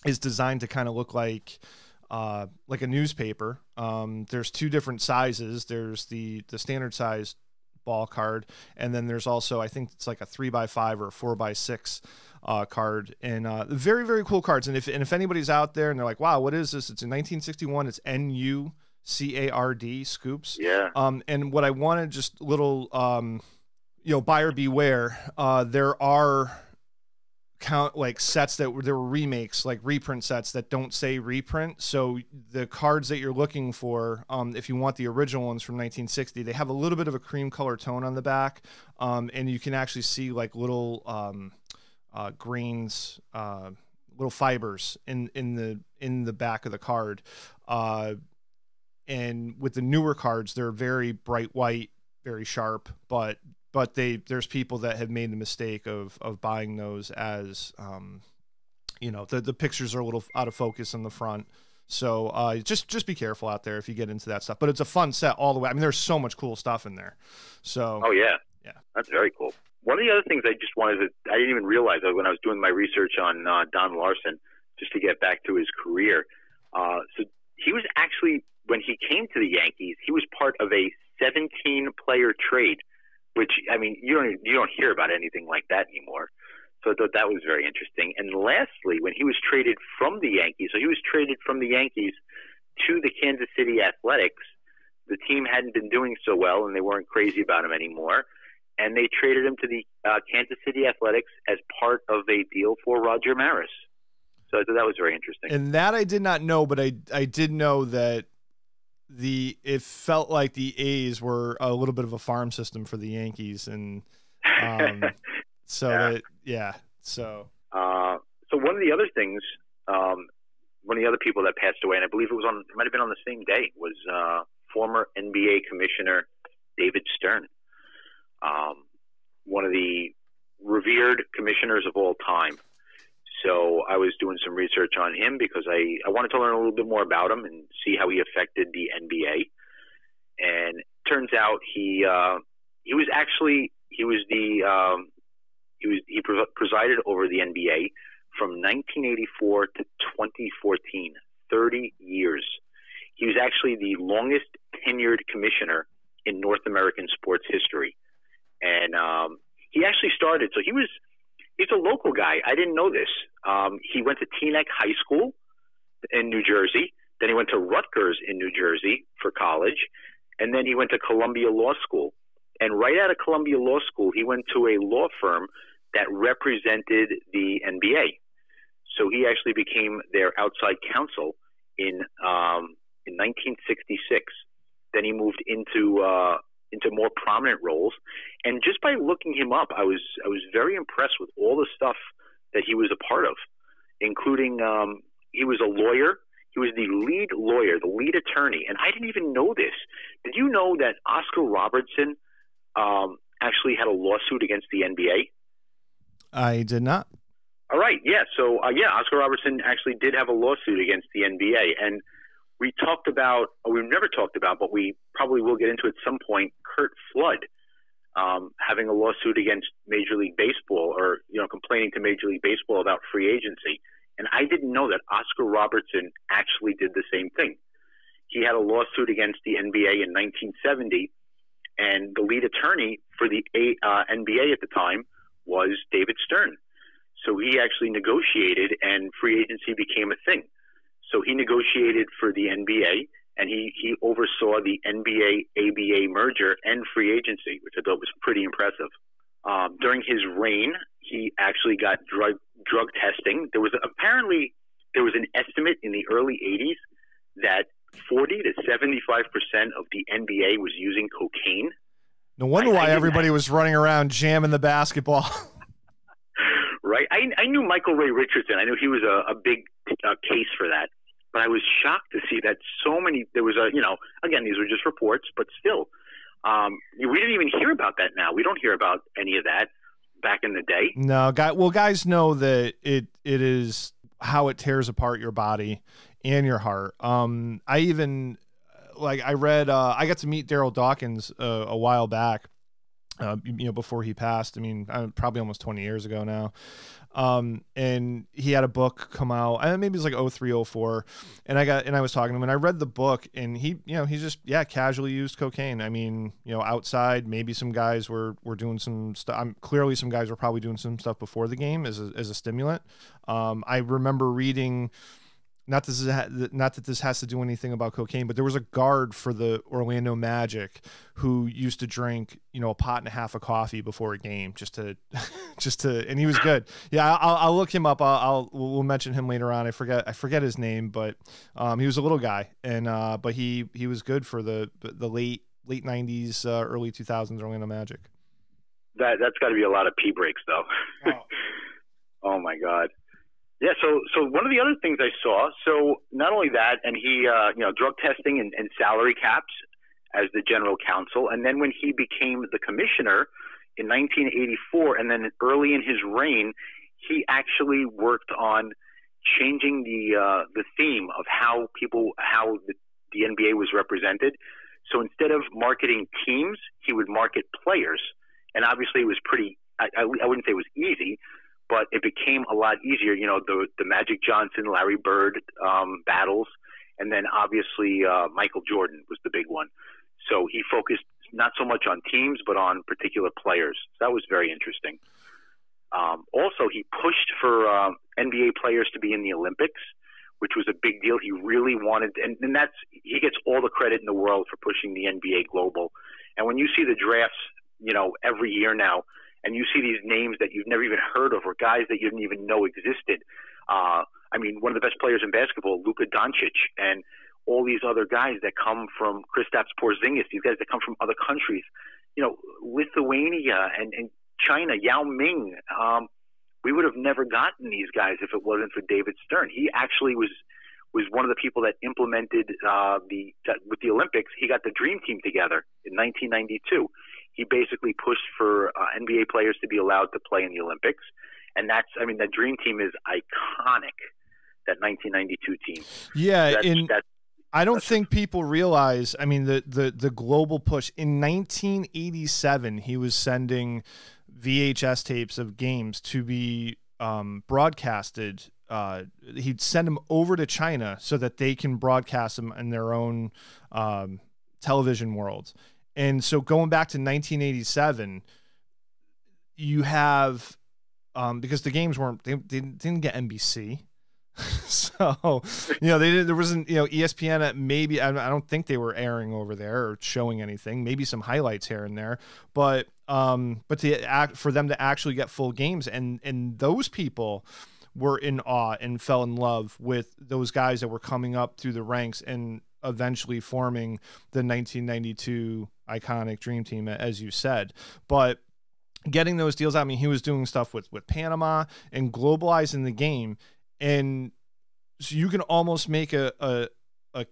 is designed to kind of look like a newspaper. There's two different sizes. There's the standard size ball card, and then there's also, I think it's like a 3x5 or a 4x6 card, and very, very cool cards. And if anybody's out there and they're like, wow, what is this? It's in 1961. It's NUCARD Scoops. Yeah. And what I wanted, just little, buyer beware. There are sets there were remakes, like reprint sets that don't say reprint. So the cards that you're looking for, if you want the original ones from 1960, they have a little bit of a cream color tone on the back, and you can actually see like little grains, little fibers in the back of the card. And with the newer cards, they're very bright white, very sharp, but there's people that have made the mistake of buying those as, the pictures are a little out of focus in the front. So just be careful out there if you get into that stuff. But it's a fun set all the way. I mean, there's so much cool stuff in there. So. Oh yeah, that's very cool. One of the other things I just wanted to, I didn't even realize when I was doing my research on Don Larsen, just to get back to his career. So he was actually, when he came to the Yankees, he was part of a 17-player trade, which, I mean, you don't hear about anything like that anymore. So I thought that was very interesting. And lastly, when he was traded from the Yankees, so he was traded from the Yankees to the Kansas City Athletics. The team hadn't been doing so well, and they weren't crazy about him anymore. And they traded him to the Kansas City Athletics as part of a deal for Roger Maris. So I thought that was very interesting. And that I did not know, but I did know that it felt like the A's were a little bit of a farm system for the Yankees, and so So one of the other things, one of the other people that passed away, and I believe it might have been on the same day, was former NBA Commissioner David Stern, one of the revered commissioners of all time. So I was doing some research on him because I wanted to learn a little bit more about him and see how he affected the NBA. And it turns out he presided over the NBA from 1984 to 2014, 30 years. He was actually the longest tenured commissioner in North American sports history. And he actually started, so he's a local guy. I didn't know this. He went to Teaneck High School in New Jersey. Then he went to Rutgers in New Jersey for college. And then he went to Columbia Law School. And right out of Columbia Law School, he went to a law firm that represented the NBA. So he actually became their outside counsel in 1966. Then he moved into more prominent roles. And just by looking him up, I was very impressed with all the stuff that he was a part of, including he was a lawyer. He was the lead lawyer, the lead attorney. And I didn't even know this. Did you know that Oscar Robertson actually had a lawsuit against the NBA? I did not. All right. Yeah. So, Oscar Robertson actually did have a lawsuit against the NBA. And we've never talked about, but we probably will get into at some point, Curt Flood having a lawsuit against Major League Baseball, or, complaining to Major League Baseball about free agency. And I didn't know that Oscar Robertson actually did the same thing. He had a lawsuit against the NBA in 1970, and the lead attorney for the NBA at the time was David Stern. So he actually negotiated, and free agency became a thing. So he negotiated for the NBA, and he oversaw the NBA-ABA merger and free agency, which I thought was pretty impressive. During his reign, he actually got drug testing. There was an estimate in the early 80s that 40 to 75% of the NBA was using cocaine. No wonder why everybody was running around jamming the basketball. Right. I knew Michael Ray Richardson. I knew he was a big case for that. But I was shocked to see that so many, there was again, these were just reports, but still, we didn't even hear about that now. We don't hear about any of that back in the day. No, guys know that it is how it tears apart your body and your heart. I even, I read, I got to meet Daryl Dawkins a while back, before he passed. I mean, probably almost 20 years ago now. And he had a book come out, maybe it was like 03, 04. And I was talking to him, and I read the book, and he's just, casually used cocaine. I mean, outside, maybe some guys were doing some stuff. Clearly some guys were probably doing some stuff before the game as a stimulant. I remember reading, not that this has to do anything about cocaine, but there was a guard for the Orlando Magic who used to drink, a pot and a half of coffee before a game just to, and he was good. Yeah. I'll look him up. We'll mention him later on. I forget his name, but he was a little guy, and but he was good for the late 90s, early 2000s Orlando Magic. That's got to be a lot of pee breaks though. Oh, oh my God. Yeah, so one of the other things I saw, so not only that, and he, drug testing and salary caps as the general counsel, and then when he became the commissioner in 1984, and then early in his reign, he actually worked on changing the theme of how the NBA was represented. So instead of marketing teams, he would market players, and obviously it was pretty. I wouldn't say it was easy, but it became a lot easier, the Magic Johnson, Larry Bird battles, and then obviously Michael Jordan was the big one. So he focused not so much on teams, but on particular players. So that was very interesting. Also, he pushed for NBA players to be in the Olympics, which was a big deal. He really wanted, and he gets all the credit in the world for pushing the NBA global. And when you see the drafts, every year now, and you see these names that you've never even heard of, or guys that you didn't even know existed. One of the best players in basketball, Luka Doncic, and all these other guys that come from Kristaps Porzingis, these guys that come from other countries, Lithuania and China, Yao Ming. We would have never gotten these guys if it wasn't for David Stern. He actually was one of the people that implemented with the Olympics. He got the Dream Team together in 1992. He basically pushed for NBA players to be allowed to play in the Olympics. And that Dream Team is iconic, that 1992 team. Yeah, I don't think people realize, the global push. In 1987, he was sending VHS tapes of games to be broadcasted. He'd send them over to China so that they can broadcast them in their own television world. And so going back to 1987, you have, because the games they didn't get NBC. So, there wasn't, ESPN at maybe, I don't think they were airing over there or showing anything, maybe some highlights here and there, but for them to actually get full games, and those people were in awe and fell in love with those guys that were coming up through the ranks and eventually forming the 1992 iconic Dream Team, as you said. But getting those deals, he was doing stuff with Panama and globalizing the game. And so you can almost make a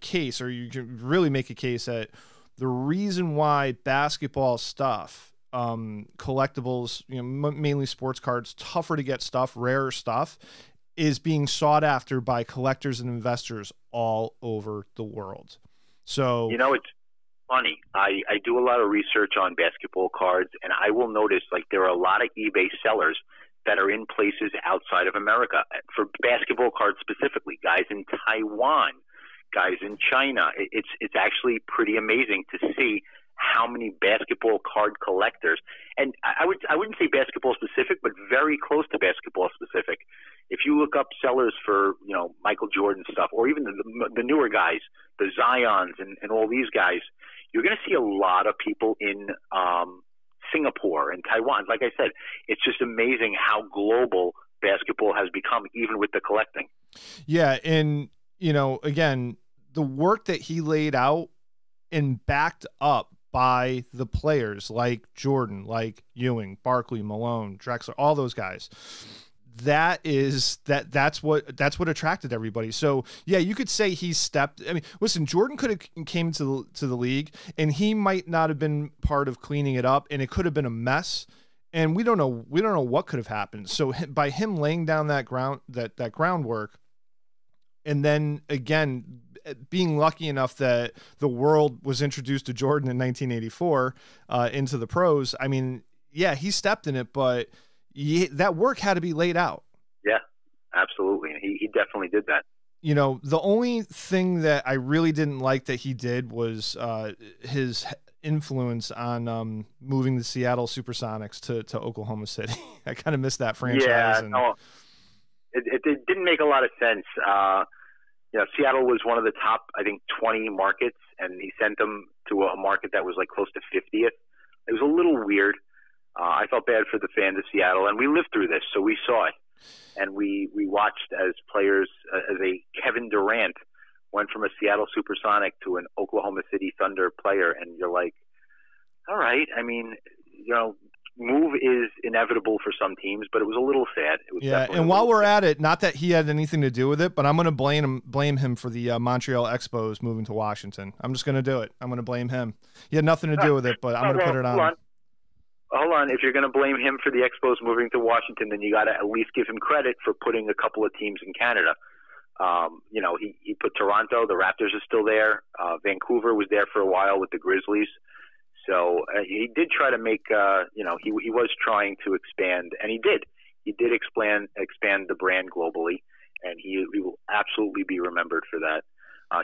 case, or you can really make a case that the reason why basketball stuff, collectibles, mainly sports cards, tougher to get stuff, rarer stuff, is being sought after by collectors and investors all over the world. So, it's funny. I do a lot of research on basketball cards, and I will notice there are a lot of eBay sellers that are in places outside of America for basketball cards specifically, guys in Taiwan, guys in China. It's actually pretty amazing to see how many basketball card collectors, and I wouldn't say basketball specific, but very close to basketball specific. If you look up sellers for Michael Jordan stuff, or even the newer guys, the Zions and all these guys, you're going to see a lot of people in Singapore and Taiwan. Like I said, it's just amazing how global basketball has become, even with the collecting. Yeah, and again, the work that he laid out and backed up by the players like Jordan, like Ewing, Barkley, Malone, Drexler, all those guys. That's what attracted everybody. So yeah, you could say he stepped. Listen, Jordan could have came to the league, and he might not have been part of cleaning it up, and it could have been a mess. And we don't know what could have happened. So by him laying down that groundwork, and then again being lucky enough that the world was introduced to Jordan in 1984 into the pros. I mean, yeah, he stepped in it, but that work had to be laid out. Yeah, absolutely. He definitely did that. You know, the only thing that I really didn't like that he did was his influence on moving the Seattle Supersonics to Oklahoma City. I kind of missed that franchise. Yeah, no, it didn't make a lot of sense. You know, Seattle was one of the top, I think, 20 markets, and he sent them to a market that was like close to 50th. It was a little weird. I felt bad for the fans of Seattle, and we lived through this, so we saw it. And we watched as players, as a Kevin Durant went from a Seattle Supersonic to an Oklahoma City Thunder player, and you're like, all right, I mean, you know, move is inevitable for some teams, but it was a little sad. It was and while we're at it, not that he had anything to do with it, but I'm going to blame him for the Montreal Expos moving to Washington. I'm just going to do it. I'm going to blame him. He had nothing to do with it, but I'm going to put it on. Hold on. If you're going to blame him for the Expos moving to Washington, then you got to at least give him credit for putting a couple of teams in Canada. You know, he put Toronto. The Raptors are still there. Vancouver was there for a while with the Grizzlies. So he did try to make, you know, he was trying to expand, and he did. He did expand the brand globally, and he will absolutely be remembered for that.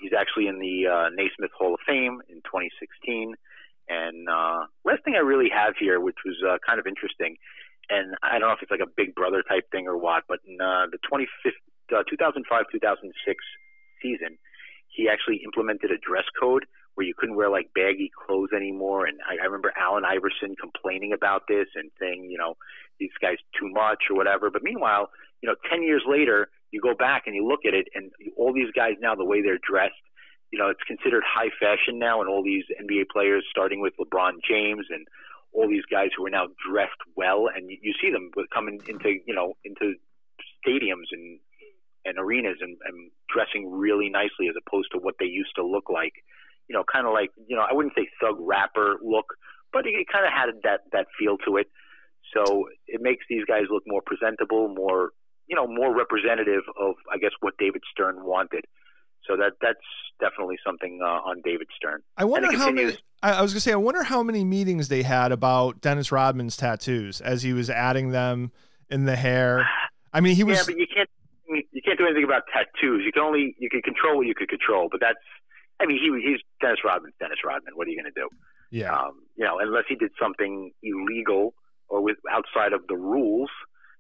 He's actually in the Naismith Hall of Fame in 2016. And last thing I really have here, which was kind of interesting, and I don't know if it's like a Big Brother type thing or what, but in the 2005-2006 season, he actually implemented a dress code where you couldn't wear like baggy clothes anymore. And I remember Allen Iverson complaining about this and saying, you know, these guys too much or whatever. But meanwhile, you know, 10 years later, you go back and you look at it, and all these guys now, the way they're dressed, you know, it's considered high fashion now, and all these NBA players, starting with LeBron James and all these guys who are now dressed well, and you see them coming into, you know, into stadiums and arenas and dressing really nicely as opposed to what they used to look like. You know, kind of like, you know, I wouldn't say thug rapper look, but it kind of had that feel to it. So it makes these guys look more presentable, more, you know, more representative of, I guess, what David Stern wanted. So that's definitely something on David Stern. I wonder how many. I was gonna say, I wonder how many meetings they had about Dennis Rodman's tattoos as he was adding them in the hair. I mean, he was. Yeah, but you can't do anything about tattoos. You can control what you could control. But that's. I mean, he's Dennis Rodman. Dennis Rodman. What are you gonna do? Yeah. You know, unless he did something illegal or outside of the rules.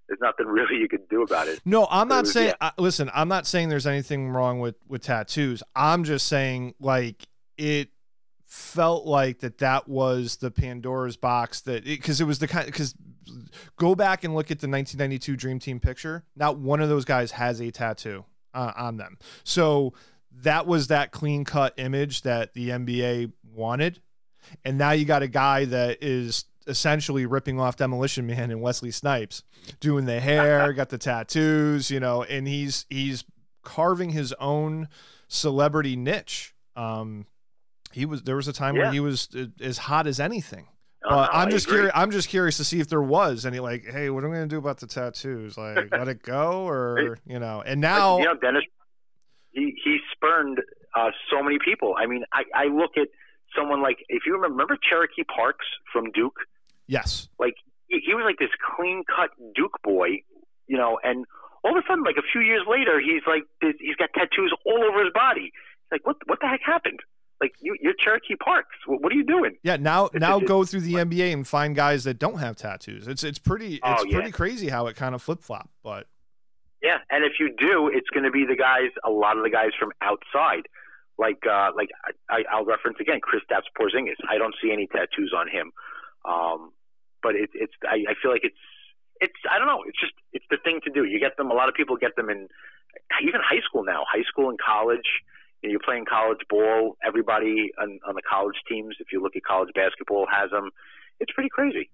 There's nothing really you could do about it. No, I'm not saying. Yeah. Listen, I'm not saying there's anything wrong with tattoos. I'm just saying, like, it felt like that was the Pandora's box because it was the kind. Because go back and look at the 1992 Dream Team picture. Not one of those guys has a tattoo on them. So that was that clean cut image that the NBA wanted, and now you got a guy that is essentially ripping off Demolition Man and Wesley Snipes, doing the hair, got the tattoos, you know, and he's carving his own celebrity niche. There was a time where he was as hot as anything. But I'm just curious to see if there was any, like, hey, what am I going to do about the tattoos? Like, let it go, or, you know, and now, you know, Dennis, he spurned so many people. I mean, I look at someone like, if you remember Cherokee Parks from Duke? Yes. Like, he was like this clean-cut Duke boy, you know, and all of a sudden, like a few years later, he's got tattoos all over his body. It's like, what the heck happened? Like, you're Cherokee Parks. What are you doing? Yeah, now go through the NBA and find guys that don't have tattoos. It's pretty crazy how it kind of flip-flopped, but. Yeah, and if you do, it's going to be a lot of the guys from outside. Like I'll reference again, Kristaps Porzingis. I don't see any tattoos on him, but I feel like it's I don't know. It's the thing to do. You get them. A lot of people get them in even high school now. High school and college. You know, you're playing college ball. Everybody on the college teams, if you look at college basketball, has them. It's pretty crazy.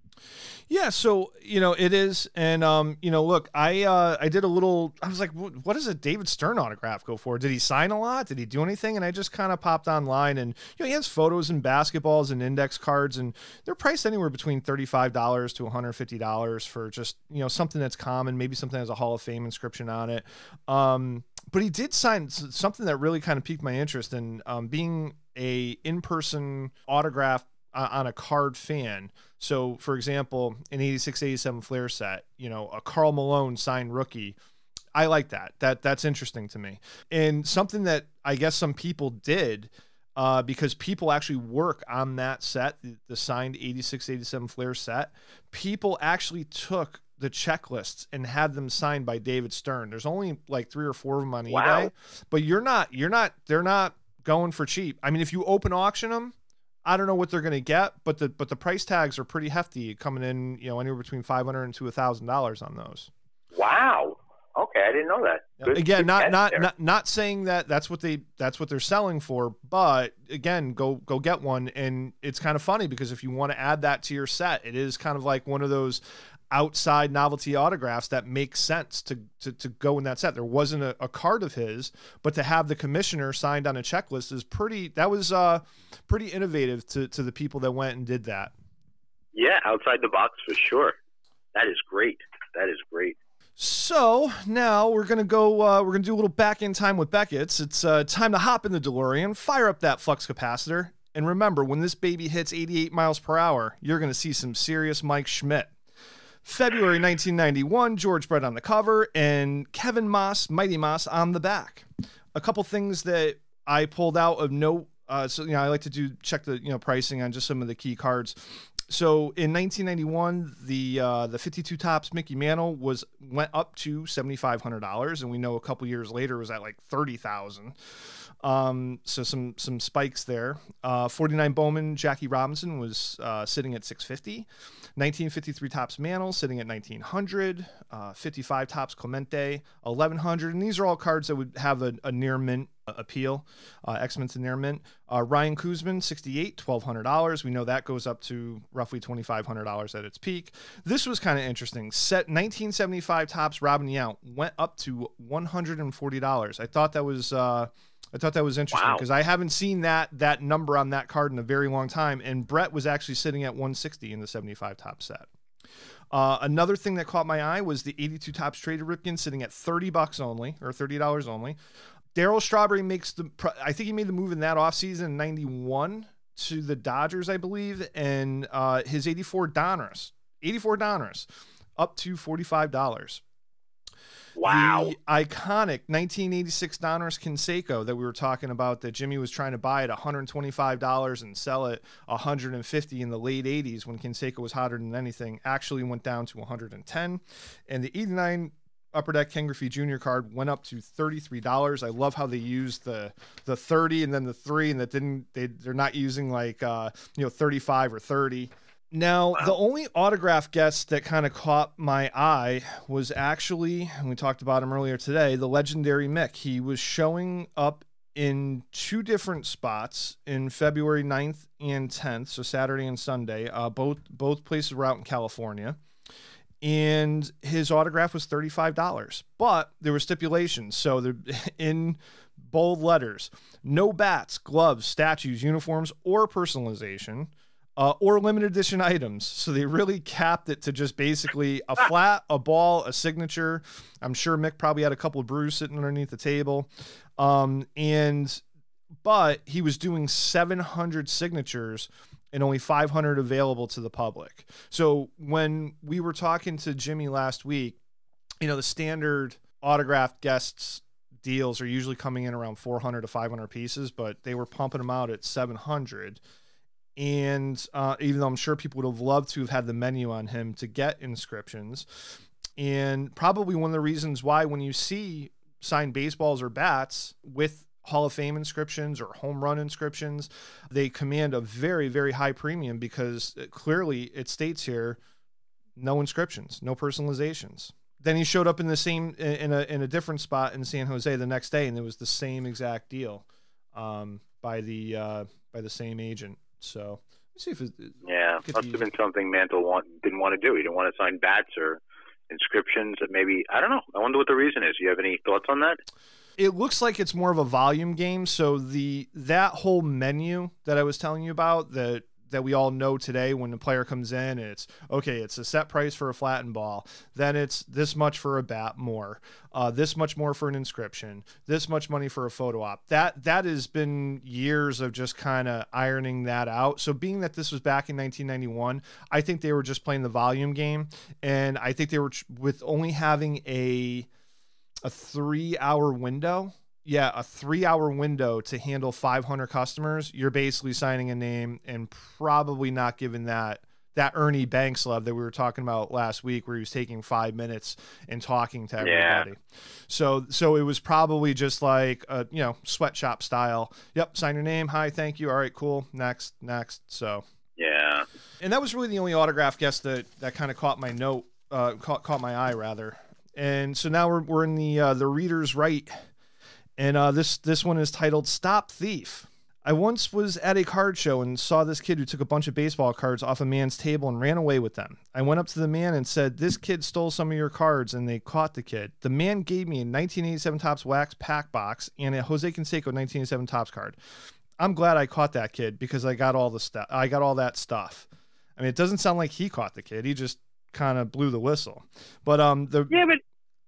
Yeah, so, you know, it is. And, you know, look, I did a little, I was like, what does a David Stern autograph go for? Did he sign a lot? Did he do anything? And I just kind of popped online, and, you know, he has photos and basketballs and index cards, and they're priced anywhere between $35 to $150 for just, you know, something that's common, maybe something that has a Hall of Fame inscription on it. But he did sign something that really kind of piqued my interest in, being a in-person autograph on a card fan. So, for example, an 86-87 Flair set, a Karl Malone signed rookie. I like that. That's interesting to me. And something that I guess some people did, because people actually work on that set, the signed 86-87 Flair set, people actually took the checklists and had them signed by David Stern. There's only like 3 or 4 of them on eBay, but they're not going for cheap. I mean, if you open auction them, I don't know what they're going to get, but the price tags are pretty hefty, coming in, anywhere between $500 and to $1,000 on those. Wow. Okay, I didn't know that. Good, again, good not saying that that's what they're selling for, but again, go get one. And it's kind of funny because if you want to add that to your set, it is kind of like one of those outside novelty autographs that makes sense to go in that set. There wasn't a card of his, but to have the commissioner signed on a checklist is pretty innovative to the people that went and did that. Yeah, outside the box for sure. That is great. So now we're going to go, we're going to do a little back in time with Beckett's. It's time to hop in the DeLorean, fire up that flux capacitor. And remember, when this baby hits 88 miles per hour, you're going to see some serious Mike Schmidt. February 1991, George Brett on the cover and Kevin Moss, Mighty Moss on the back. A couple things that I pulled out of note. So, I like to check the, pricing on just some of the key cards. So in 1991, the 52 Topps Mickey Mantle went up to $7,500, and we know a couple years later it was at like $30,000. So some spikes there. 49 Bowman Jackie Robinson was sitting at $650. 1953 Topps Mantle sitting at $1,900. 55 Topps Clemente $1,100, and these are all cards that would have a near mint appeal, X-Mint to near mint. Ryan Koosman 68, $1,200. We know that goes up to roughly $2,500 at its peak. This was kind of interesting. Set 1975 Topps Robin Yount went up to $140. I thought that was interesting because I haven't seen that number on that card in a very long time. And Brett was actually sitting at $160 in the 75 Topps set. Another thing that caught my eye was the 82 Topps Traded Ripken sitting at $30 only, or $30 only. Darryl Strawberry I think he made the move in that offseason in 91 to the Dodgers, I believe. And his 84 Donruss up to $45. Wow. The iconic 1986 Donruss Canseco that we were talking about that Jimmy was trying to buy at $125 and sell it $150 in the late 80s when Canseco was hotter than anything, actually went down to $110. And the 89 Upper Deck Ken Griffey Jr. card went up to $33. I love how they used the 30 and then the 3, and they're not using like 35 or 30. Now, the only autograph guest that kind of caught my eye was actually, and we talked about him earlier today, the legendary Mick. He was showing up in 2 different spots in February 9th and 10th, so Saturday and Sunday. Both places were out in California. And his autograph was $35, but there were stipulations. So in bold letters, no bats, gloves, statues, uniforms, or personalization, or limited edition items. So they really capped it to just basically a flat, a ball, a signature. I'm sure Mick probably had a couple of brews sitting underneath the table. But he was doing 700 signatures and only 500 available to the public. So when we were talking to Jimmy last week, the standard autographed guests deals are usually coming in around 400 to 500 pieces, but they were pumping them out at 700. And even though I'm sure people would have loved to have had the menu on him to get inscriptions, and probably one of the reasons why when you see signed baseballs or bats with Hall of Fame inscriptions or home run inscriptions, they command a very, very high premium because clearly it states here, no inscriptions, no personalizations. Then he showed up in in a different spot in San Jose the next day, and it was the same exact deal by the same agent. So let's see if must have been something Mantle didn't want to do. He didn't want to sign bats or inscriptions. That maybe, I don't know. I wonder what the reason is. Do you have any thoughts on that? It looks like it's more of a volume game. So that whole menu that I was telling you about, that that we all know today when the player comes in, it's okay, it's a set price for a flattened ball, then it's this much for a bat more, this much more for an inscription, this much money for a photo op. That has been years of just kind of ironing that out. So being that this was back in 1991, I think they were just playing the volume game, and I think they were with only having a 3-hour window. Yeah, a 3-hour window to handle 500 customers. You're basically signing a name and probably not giving that Ernie Banks love that we were talking about last week, where he was taking 5 minutes and talking to everybody. Yeah. So it was probably just like a, sweatshop style. Yep, sign your name. Hi, thank you. All right, cool. Next. So yeah. And that was really the only autograph guest that kind of caught my note, caught my eye rather. And so now we're in the Reader's Right. And this one is titled Stop Thief. I once was at a card show and saw this kid who took a bunch of baseball cards off a man's table and ran away with them. I went up to the man and said, "This kid stole some of your cards," and they caught the kid. The man gave me a 1987 Topps wax pack box and a Jose Canseco 1987 Topps card. I'm glad I caught that kid because I got all that stuff. I mean, it doesn't sound like he caught the kid. He just kind of blew the whistle. But but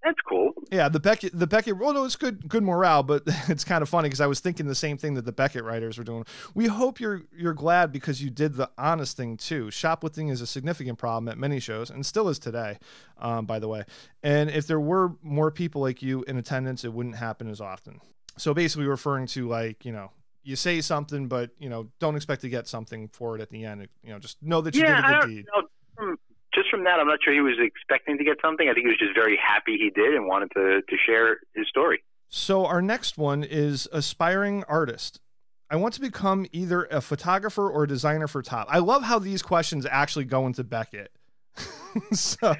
that's cool. Yeah, the Beckett. Well, no, it's good morale, but it's kind of funny because I was thinking the same thing that the Beckett writers were doing. We hope you're glad because you did the honest thing too. Shoplifting is a significant problem at many shows and still is today, by the way. And if there were more people like you in attendance, it wouldn't happen as often. So basically, referring to like you say something, but don't expect to get something for it at the end. Just know that you did a good deed. Just from that, I'm not sure he was expecting to get something. I think he was just very happy he did and wanted to share his story. So our next one is aspiring artist. I want to become either a photographer or a designer for Top. I love how these questions actually go into Beckett. So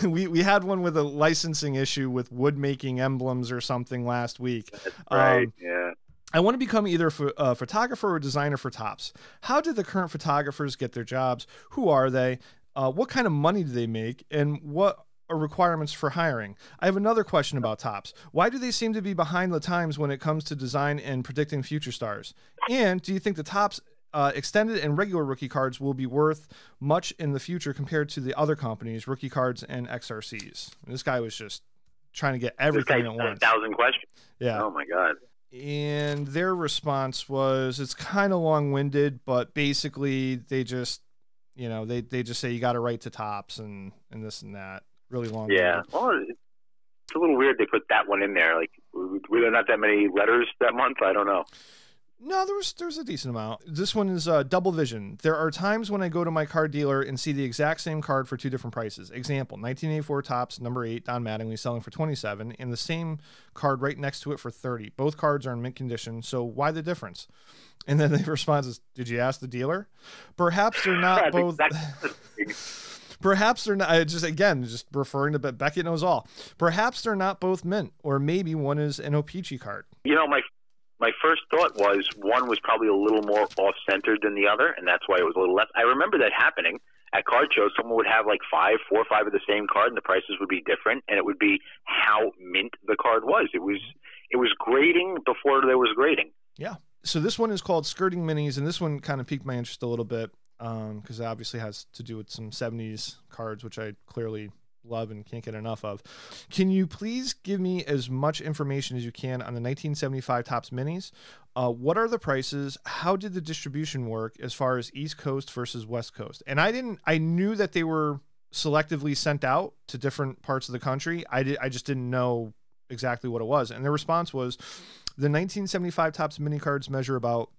we had one with a licensing issue with wood making emblems or something last week. That's right. Yeah. I want to become either a photographer or a designer for Topps. How did the current photographers get their jobs? Who are they? What kind of money do they make? And what are requirements for hiring? I have another question about Topps. Why do they seem to be behind the times when it comes to design and predicting future stars? And do you think the Topps extended and regular rookie cards will be worth much in the future compared to the other companies, rookie cards and XRCs? And this guy was just trying to get everything at once. 1,000 questions. Yeah. Oh my God. And their response was, it's kind of long-winded, but basically they just, they just say you got to write to Topps and this and that. Really long. Yeah. Well, it's a little weird they put that one in there. Like, were there not that many letters that month? I don't know. No, there's a decent amount. This one is double vision. There are times when I go to my card dealer and see the exact same card for 2 different prices. Example, 1984 Topps number 8 Don Mattingly selling for $27 and the same card right next to it for $30. Both cards are in mint condition, so why the difference? And then the response is, did you ask the dealer? Perhaps they're not both. Perhaps they're not. Just referring to Beckett knows all. Perhaps they're not both mint, or maybe one is an O-Pee-Chee card. My first thought was one was probably a little more off-centered than the other, and that's why it was a little less. I remember that happening at card shows. Someone would have like 4 or 5 of the same card, and the prices would be different, and it would be how mint the card was. It was grading before there was grading. Yeah. So this one is called Skirting Minis, and this one kind of piqued my interest a little bit because it obviously has to do with some 70s cards, which I clearly love and can't get enough of. Can you please give me as much information as you can on the 1975 Topps Minis? What are the prices? How did the distribution work as far as East Coast versus West Coast? And I knew that they were selectively sent out to different parts of the country. I just didn't know exactly what it was. And their response was the 1975 Topps mini cards measure about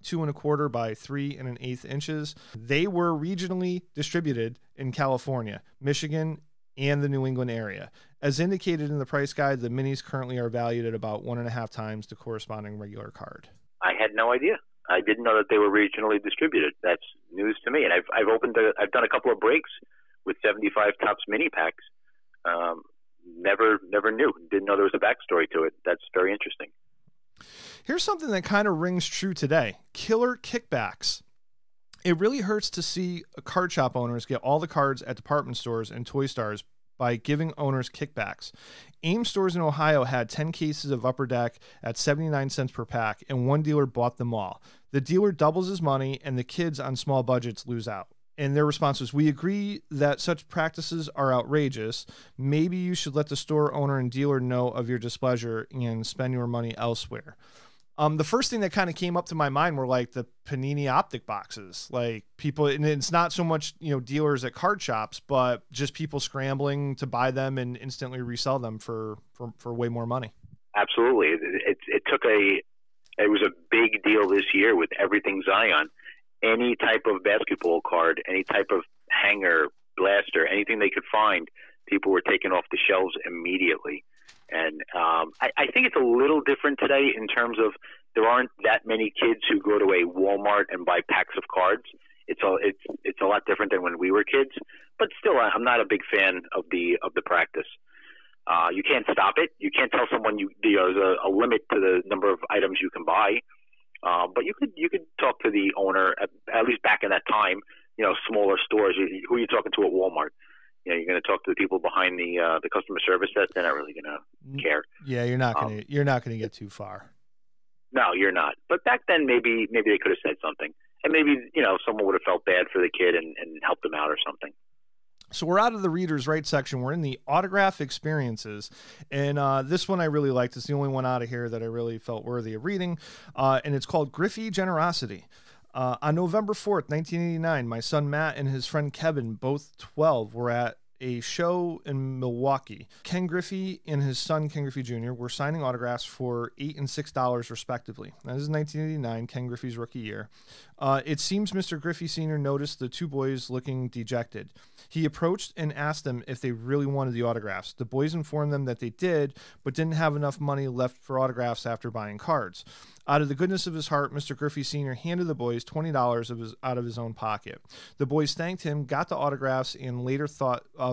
2 1/4 by 3 1/8 inches. They were regionally distributed in California, Michigan, and the New England area. As indicated in the price guide, the minis currently are valued at about 1.5 times the corresponding regular card. I had no idea. I didn't know that they were regionally distributed. That's news to me. And I've done a couple of breaks with 75 Topps mini packs. Never knew. Didn't know there was a backstory to it. That's very interesting. Here's something that kind of rings true today. Killer kickbacks. It really hurts to see card shop owners get all the cards at department stores and toy stores by giving owners kickbacks. Ames stores in Ohio had 10 cases of Upper Deck at 79 cents per pack, and one dealer bought them all. The dealer doubles his money and the kids on small budgets lose out. And their response was, we agree that such practices are outrageous. Maybe you should let the store owner and dealer know of your displeasure and spend your money elsewhere. The first thing that kind of came up to my mind were like the Panini optic boxes, like people, and it's not so much, dealers at card shops, but just people scrambling to buy them and instantly resell them for way more money. Absolutely. It was a big deal this year with everything Zion. Any type of basketball card, any type of hanger, blaster, anything they could find, people were taking off the shelves immediately. And I think it's a little different today in terms of there aren't that many kids who go to a Walmart and buy packs of cards. It's a lot different than when we were kids. But still, I'm not a big fan of the practice. You can't stop it. You can't tell someone there's a limit to the number of items you can buy. But you could talk to the owner at least back in that time. Smaller stores. Who are you talking to at Walmart? You're going to talk to the people behind the customer service desk. They're not really going to care. Yeah, you're not going to get too far. No, you're not. But back then, maybe they could have said something, and maybe someone would have felt bad for the kid and helped them out or something. So we're out of the Reader's Right section. We're in the autograph experiences. And this one I really liked. It's the only one out of here that I really felt worthy of reading. And it's called Griffey Generosity. On November 4th, 1989, my son Matt and his friend Kevin, both 12, were at a show in Milwaukee. Ken Griffey and his son, Ken Griffey Jr., were signing autographs for $8 and $6 respectively. Now, this is 1989, Ken Griffey's rookie year. It seems Mr. Griffey Sr. noticed the two boys looking dejected. He approached and asked them if they really wanted the autographs. The boys informed them that they did, but didn't have enough money left for autographs after buying cards. Out of the goodness of his heart, Mr. Griffey Sr. handed the boys $20 out of his own pocket. The boys thanked him, got the autographs, and later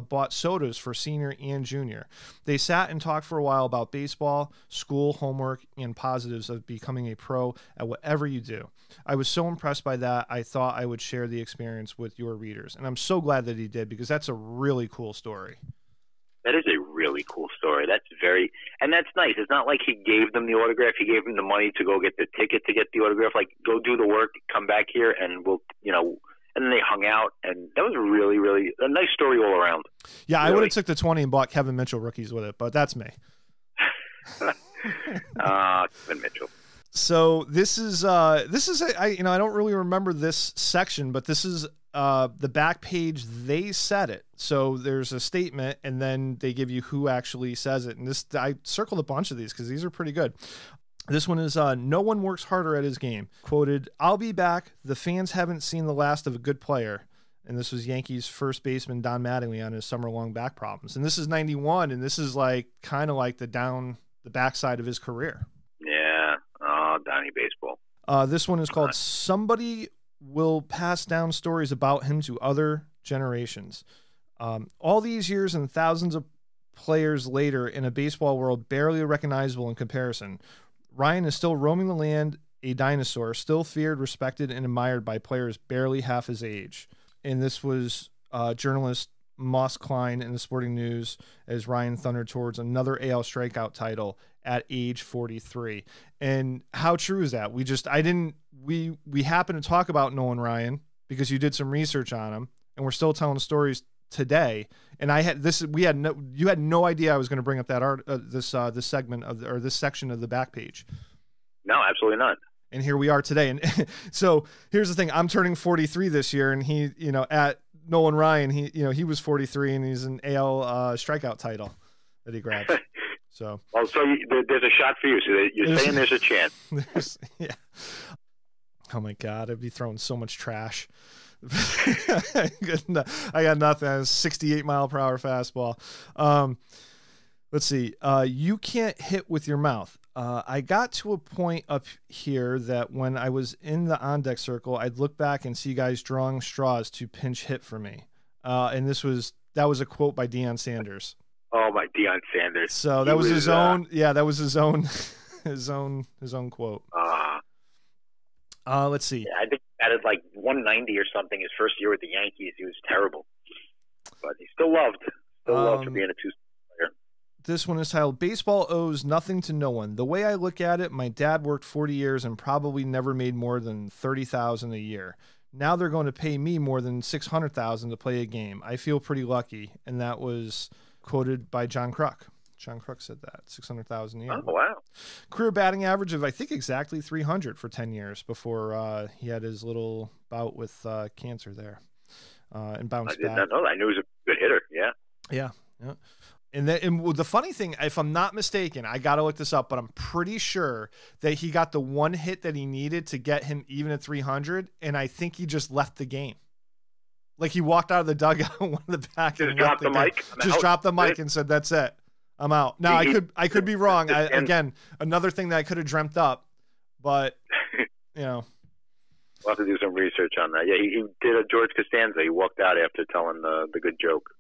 bought sodas for Senior and Junior. They sat and talked for a while about baseball, school, homework, and positives of becoming a pro at whatever you do. I was so impressed by that, I thought I would share the experience with your readers. And I'm so glad that he did, because that's a really cool story. That is a really cool story. And that's nice. It's not like he gave them the autograph. He gave them the money to go get the ticket to get the autograph. Like, go do the work, come back here, and we'll, and then they hung out. And that was really, really a nice story all around. Yeah, really. I would have took the 20 and bought Kevin Mitchell rookies with it, but that's me. Kevin Mitchell. So this is I don't really remember this section, but this is the back page. They said it. So there's a statement and then they give you who actually says it. And I circled a bunch of these because these are pretty good. This one is no one works harder at his game. Quoted, "I'll be back. The fans haven't seen the last of a good player." And this was Yankees first baseman Don Mattingly on his summer-long back problems. And this is 91, and this is kind of like the backside of his career. Yeah. Donnie baseball. This one is called Somebody Will Pass Down Stories About Him to Other Generations. All these years and thousands of players later in a baseball world barely recognizable in comparison, Ryan is still roaming the land, a dinosaur, still feared, respected, and admired by players barely half his age. And this was journalist Moss Klein in the Sporting News as Ryan thundered towards another AL strikeout title at age 43. And how true is that? We happened to talk about Nolan Ryan because you did some research on him, and we're still telling stories today. And you had no idea I was going to bring up that this segment of this section of the back page. No, absolutely not. And here we are today. And so here's the thing. I'm turning 43 this year, and he, at Nolan Ryan, he was 43 and he's an AL strikeout title that he grabbed. So, there's a shot for you. So you're saying there's a chance. Yeah. Oh my God. I'd be throwing so much trash. I got nothing. I was 68 mile per hour fastball. Let's see. You can't hit with your mouth. I got to a point up here that when I was in the on-deck circle, I'd look back and see guys drawing straws to pinch hit for me. And that was a quote by Deion Sanders. Oh, my Deion Sanders. So that was his own. Yeah, that was his own quote. Let's see. Yeah, I think he added like 190 or something his first year with the Yankees. He was terrible, but he still loved to be in a two-sport player. This one is titled, Baseball Owes Nothing to No One. The way I look at it, my dad worked 40 years and probably never made more than $30,000 a year. Now they're going to pay me more than $600,000 to play a game. I feel pretty lucky. And that was quoted by John Kruk. John Kruk said that, $600,000 a year. Oh, wow. Career batting average of, I think, exactly 300 for 10 years before he had his little bout with cancer there and bounced back. I did not know that. I knew he was a good hitter, yeah. Yeah. And the funny thing, if I'm not mistaken, I got to look this up, but I'm pretty sure that he got the one hit that he needed to get him even at 300, and I think he just left the game. Like he walked out of the dugout and went to the back. Just dropped the mic? Just dropped the mic and said, that's it. I'm out. Now, I could be wrong. Again, another thing that I could have dreamt up, but, you know. We'll have to do some research on that. Yeah, he did a George Costanza. He walked out after telling the good joke.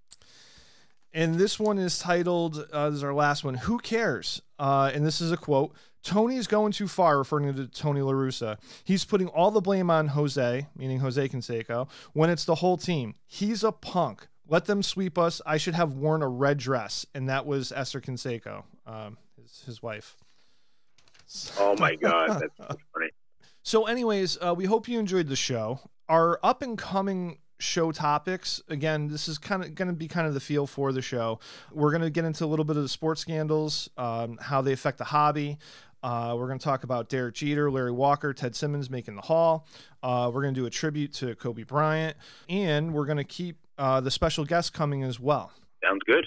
And this one is titled, this is our last one, Who Cares? And this is a quote. Tony's going too far, referring to Tony La Russa. He's putting all the blame on Jose, meaning Jose Canseco, when it's the whole team. He's a punk. Let them sweep us. I should have worn a red dress. And that was Esther Canseco, his wife. Oh, my God. That's so funny. So anyways, we hope you enjoyed the show. Our up-and-coming show topics, again, this is kind of going to be kind of the feel for the show. We're going to get into a little bit of the sports scandals, how they affect the hobby. We're going to talk about Derek Jeter, Larry Walker, Ted Simmons making the Hall. We're going to do a tribute to Kobe Bryant, and we're going to keep the special guests coming as well. Sounds good.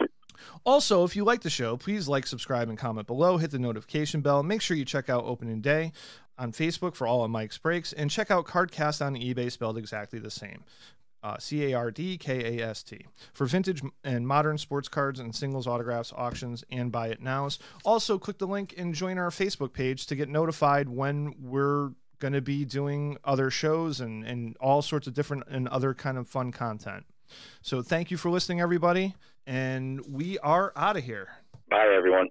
Also, if you like the show, please like, subscribe, and comment below. Hit the notification bell. Make sure you check out Opening Day on Facebook for all of Mike's breaks, and check out CardKast on eBay, spelled exactly the same. CardKast for vintage and modern sports cards and singles, autographs, auctions, and buy it nows. Also, click the link and join our Facebook page to get notified when we're going to be doing other shows and all sorts of different and other kind of fun content. So thank you for listening, everybody, and we are out of here. Bye, everyone.